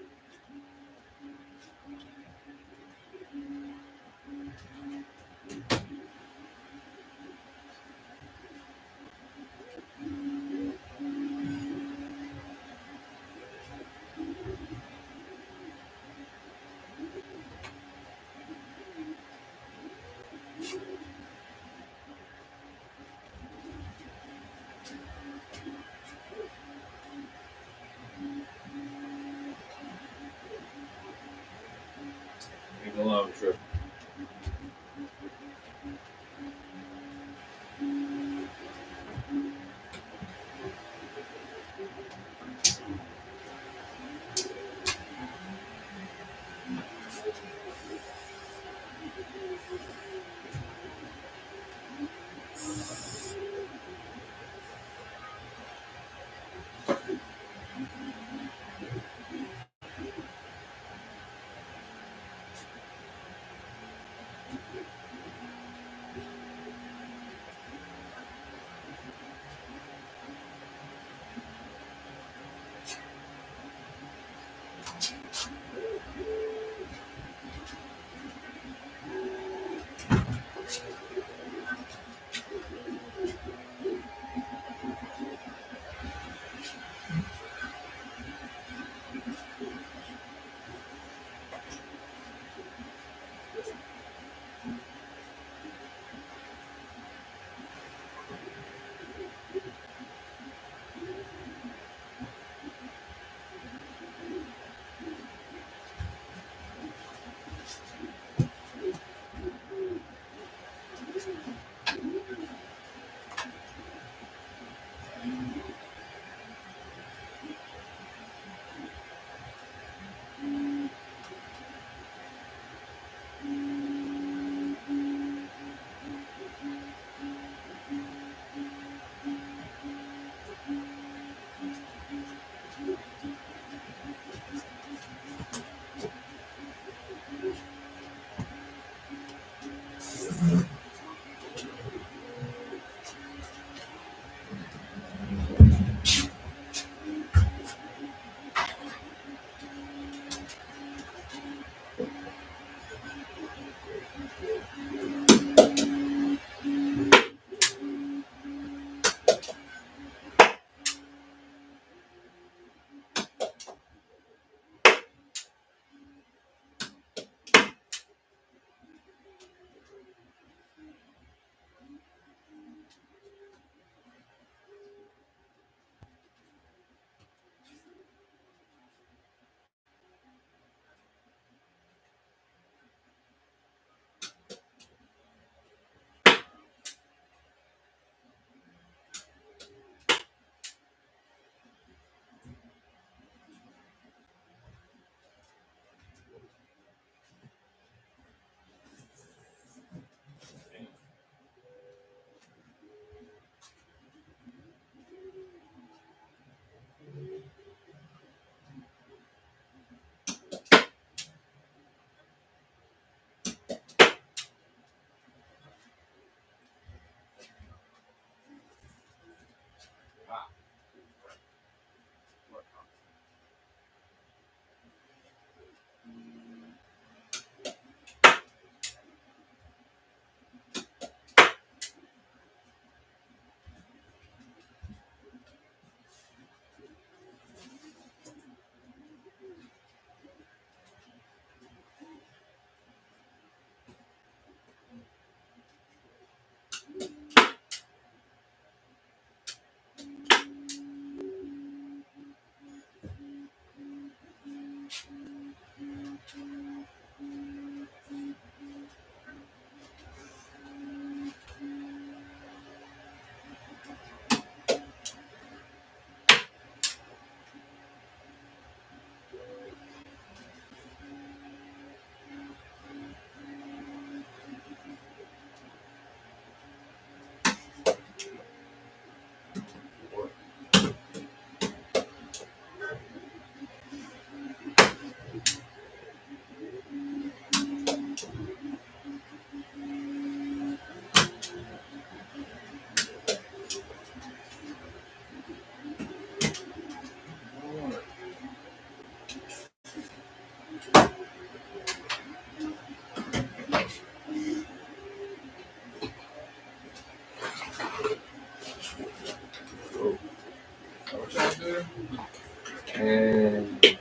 And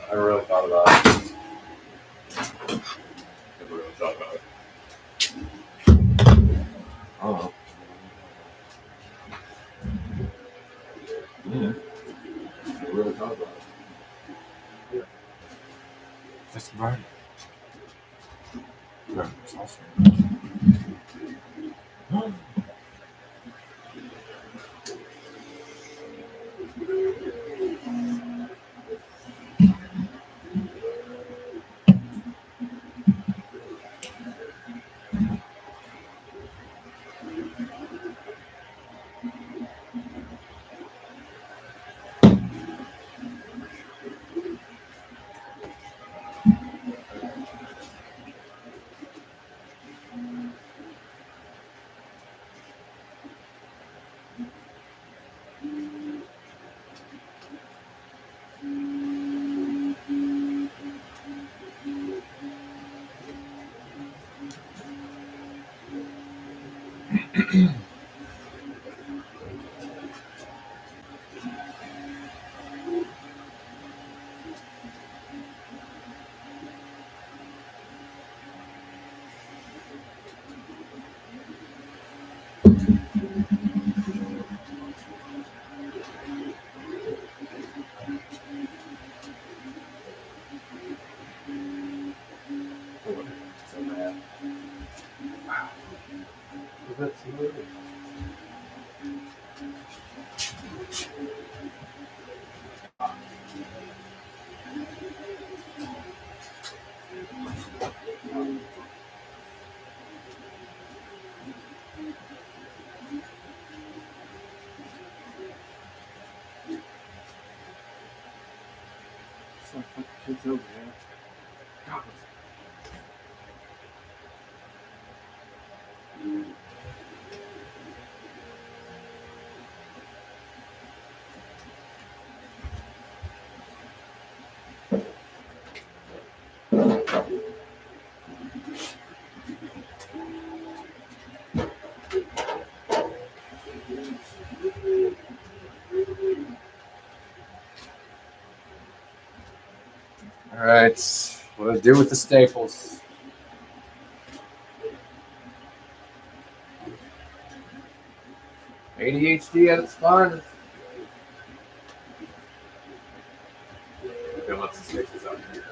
I really thought about it. Never really thought about it. Oh. I really thought about it. Yeah. That's right. Yeah, it's awesome. So bad. Wow. That's smooth. Some fucking kids over there. God. All right, what to do with the staples? ADHD at its finest. Okay, let's stick this out here.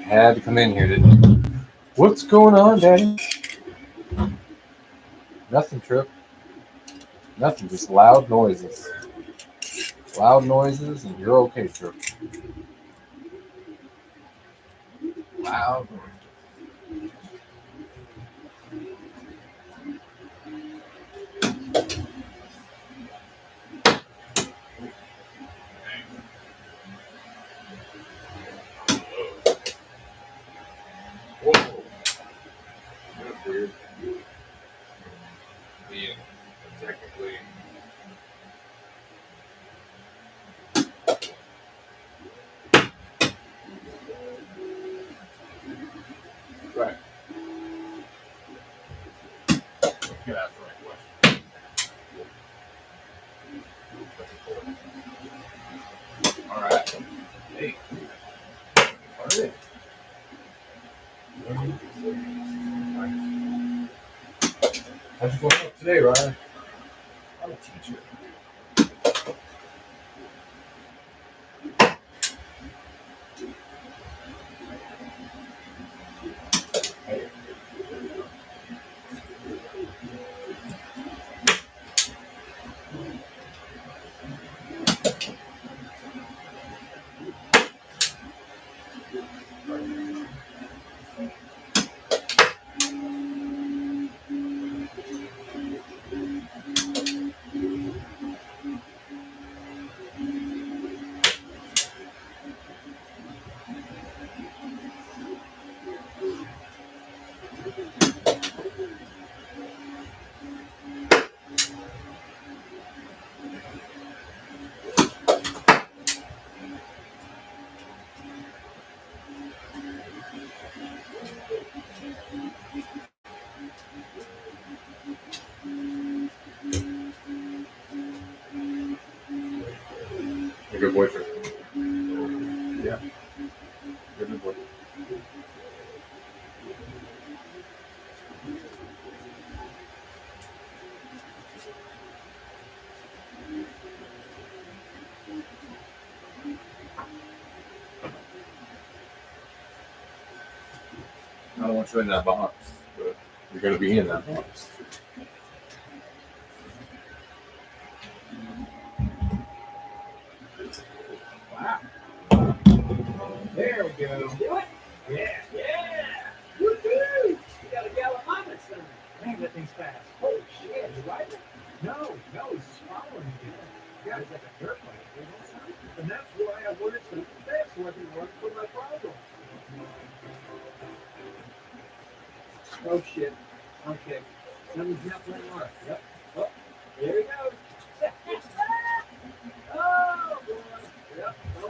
Had to come in here, didn't you? What's going on, Daddy? Nothing, Trip. Nothing, just loud noises. Loud noises, and you're okay, Trip. Loud noises. Whoa. That's weird. Yeah, technically. Right. You asked the right question. All right. Hey. All right. How'd you go up today, Ryan? I'm a teacher. A good boy for yeah. Good boy. I don't want you in that box, but you're going to be in that box. Wow. There we go. Do it. Yeah. Yeah. Woo-hoo. You got a Gallimimus son. Man, that thing's fast. Holy shit. You right? No, he's just following you. Yeah, he's like a dirt bike. You know, son? And that's why I wanted something fast so I can run for my problem. Oh shit. Okay. Something's not playing hard. Yep. Oh, there he goes. Oh boy. Yep. Oh, on.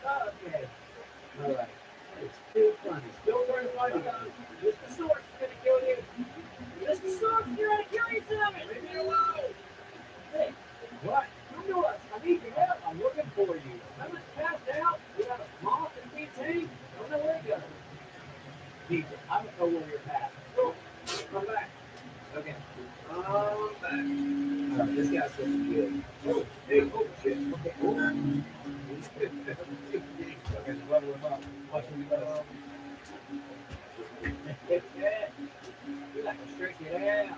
Okay. All right. It's too funny. Still trying to find it. Mr. Source is gonna kill you. Mr. Source, you're gonna kill yourself. Leave me alone. Hey, what? Come to us. I need your help. I'm looking for you. Someone's passed out. We got a moth and maintain. I don't know where to go. People, I don't know where you're at. Go. Come back. Okay. Come back. All right, this guy's looking good. Oh, hey, oh shit. Okay. Oh. Okay, level him up. Watch him go. You like to stretch it out.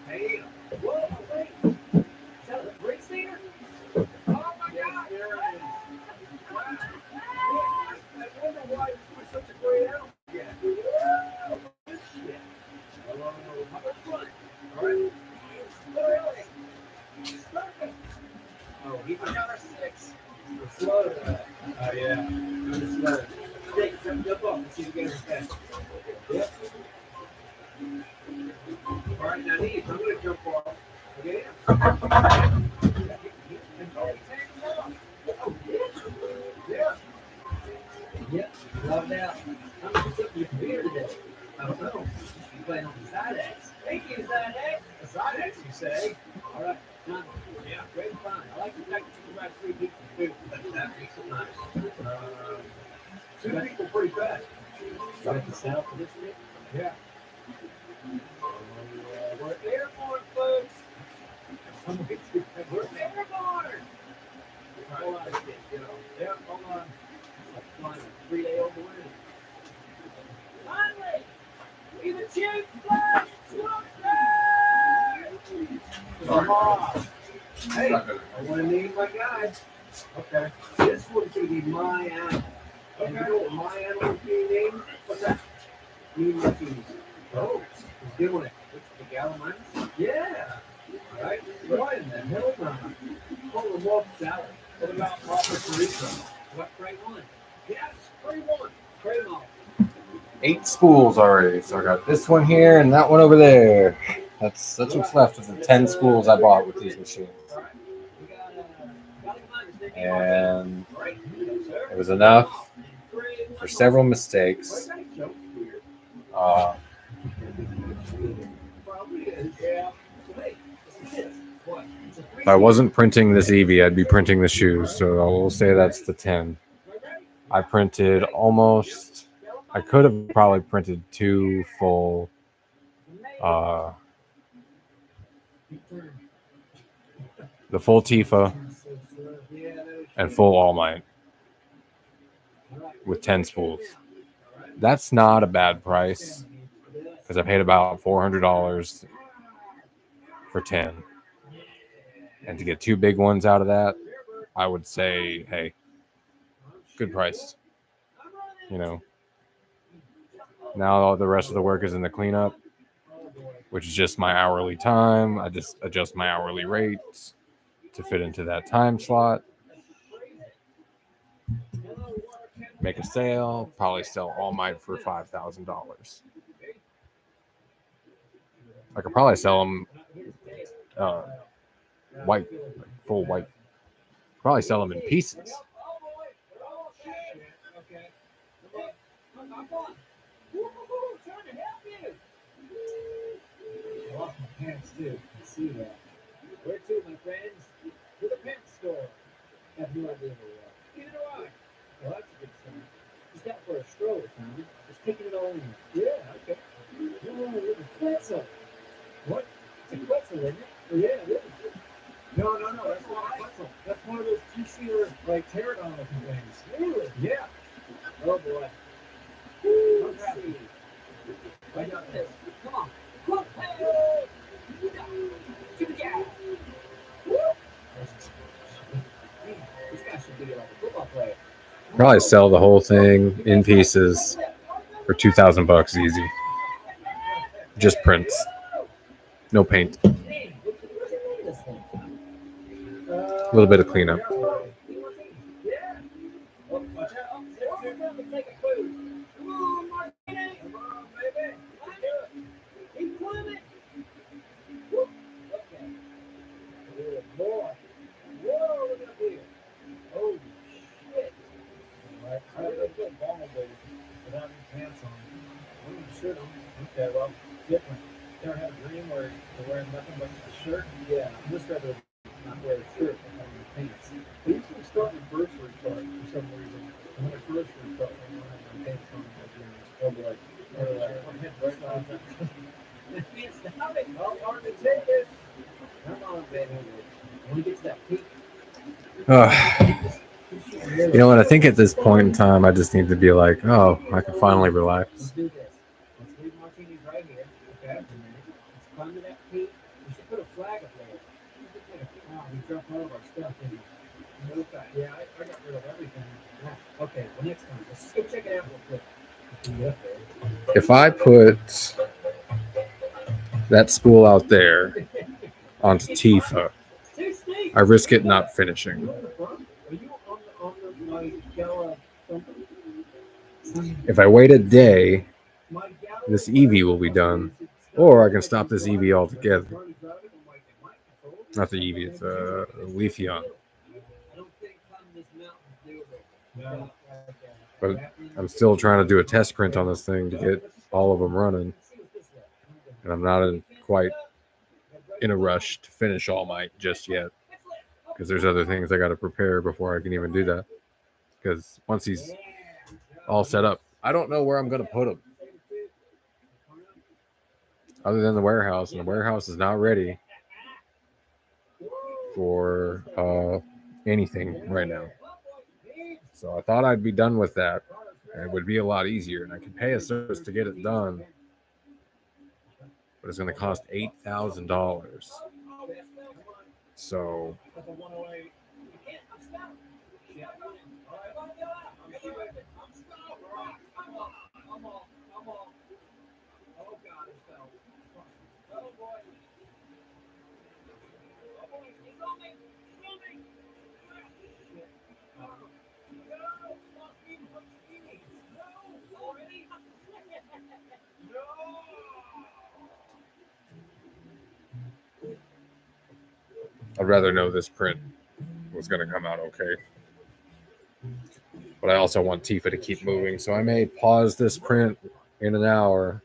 Hey. Whoa, wait. Is that a great singer? Oh my God. There it is. Wow. I wonder why this was such a great album. Yeah. Whoa, this shit. Hello. How much fun? All right. Really? Perfect. Oh, he got our 6. The slow. Oh, yeah. The slow. Jump up and see if you guys are fast. Yep. All right, now these, I'm going to jump off. Okay? Oh, yeah. Yeah. Love that. I'm going to put your beer today. I don't know. You playing on the side X. Thank you, side X. A side X, you say? All right. Done. Yeah, great and fine. I like the fact that you provide 3 people food. That makes it nice. 2 people pretty fast. Right the south of this bit? Yeah. We're airborne, folks. We're airborne. Hold on a second, you know. Yeah, hold on. It's like flying a 3-day-old balloon. Finally, we the chief flag swoopster! Hey, I want to name my guy. Okay. This one's going to be my animal. Okay. You know what my animal is being named? What's that? Mean Martinis. Oh, he's doing it. What's the Gallimimus? Yeah. All right. What in the hell, Mama? Call the wolf salad. What about Papa Chorizo? What, Cray 1? Yes, Cray 1. Cray them all. 8 spools already. So I got this one here and that one over there. That's what's left of the 10 spools I bought with these machines. And it was enough for several mistakes. If I wasn't printing this Eevee, I'd be printing the shoes. So I will say that's the 10. I printed almost. I could have probably printed 2 full. The full Tifa and full All Might with 10 spools. That's not a bad price because I paid about $400 for 10. And to get 2 big ones out of that, I would say, hey, good price. You know, now all the rest of the work is in the cleanup, which is just my hourly time. I just adjust my hourly rates to fit into that time slot. Make a sale, probably sell All Might for $5,000. I could probably sell them white, like full white. Probably sell them in pieces. I lost my pants too. I see that. Where to, my friends? To the pet store. I have no idea where we are. Neither do I. Well, that's a good sign. Just out for a stroll, Simon. Just taking it all in. Yeah, okay. No, look at Quetzal. What? It's a Quetzal, isn't it? Oh, yeah, it is. No, that's not a Quetzal. That's one of those two-seater, like, pterodon looking things. Really? Yeah. Oh, boy. Let's see. I got this. Come on. Come on. This guy should be like a football player. Probably sell the whole thing in pieces for $2,000 easy. Just prints, no paint. A little bit of cleanup. Okay, well, different. You ever had a dream where you're wearing nothing but a shirt? Yeah, I'm just rather not wear a shirt but have my pants. I usually start with grocery cart for some reason. I'm in a grocery cart when I don't have my pants on my dreams. Oh boy. I'm heading right on that. Stop it! Oh, hard to take this. Come on, baby. When we get to that peak. You know what? I think at this point in time, I just need to be like, oh, I can finally Let's relax. do this. Let's leave martinis right here. Okay. Let's climb to that peak. We should put a flag up there. Oh, we dropped all of our stuff in there. Okay. Yeah, I got rid of everything. Yeah. Okay, well, next time. Let's just go check it out real quick. We can get up there. If I put that spool out there onto Tifa, I risk it not finishing. Are you on the like, Gala something? If I wait a day, this Eevee will be done. Or I can stop this Eevee altogether. Not the Eevee, it's Leafeon. But I'm still trying to do a test print on this thing to get all of them running. And I'm not quite in a rush to finish All Might just yet. Because there's other things I got to prepare before I can even do that. Because once he's all set up, I don't know where I'm going to put him. Other than the warehouse. And the warehouse is not ready for anything right now. So I thought I'd be done with that. And it would be a lot easier. And I could pay a service to get it done. But it's going to cost $8,000. So I'd rather know this print was going to come out okay. But I also want Tifa to keep moving, so I may pause this print in an hour.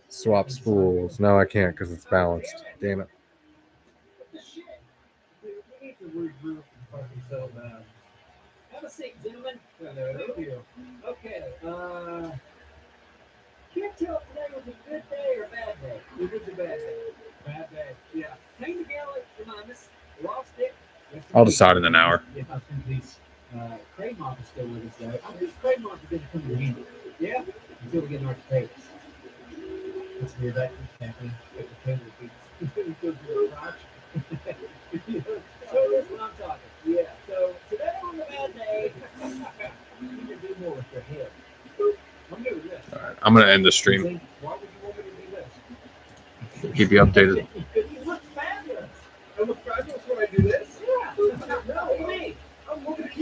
Swap spools. No, I can't because it's balanced. Damn it. Have a seat, gentlemen. Thank you. Okay. Can't tell if today was a good day or a bad day. It was a bad day. Bad day. Yeah. Came together, remind us. Lost it. I'll decide in an hour. Yeah, please. Craig Moth is still with us, though. I think Craig Moth is going to come to handle. Yeah? Until we get our potatoes. That's weird. That keeps happening. If the potato keeps goes to the crotch. So that's what I'm talking. Yeah. So today on the bad day, you need to do more with your head. I'm doing this. All right, I'm going to end the stream. Why would you want me to do this? Keep you updated.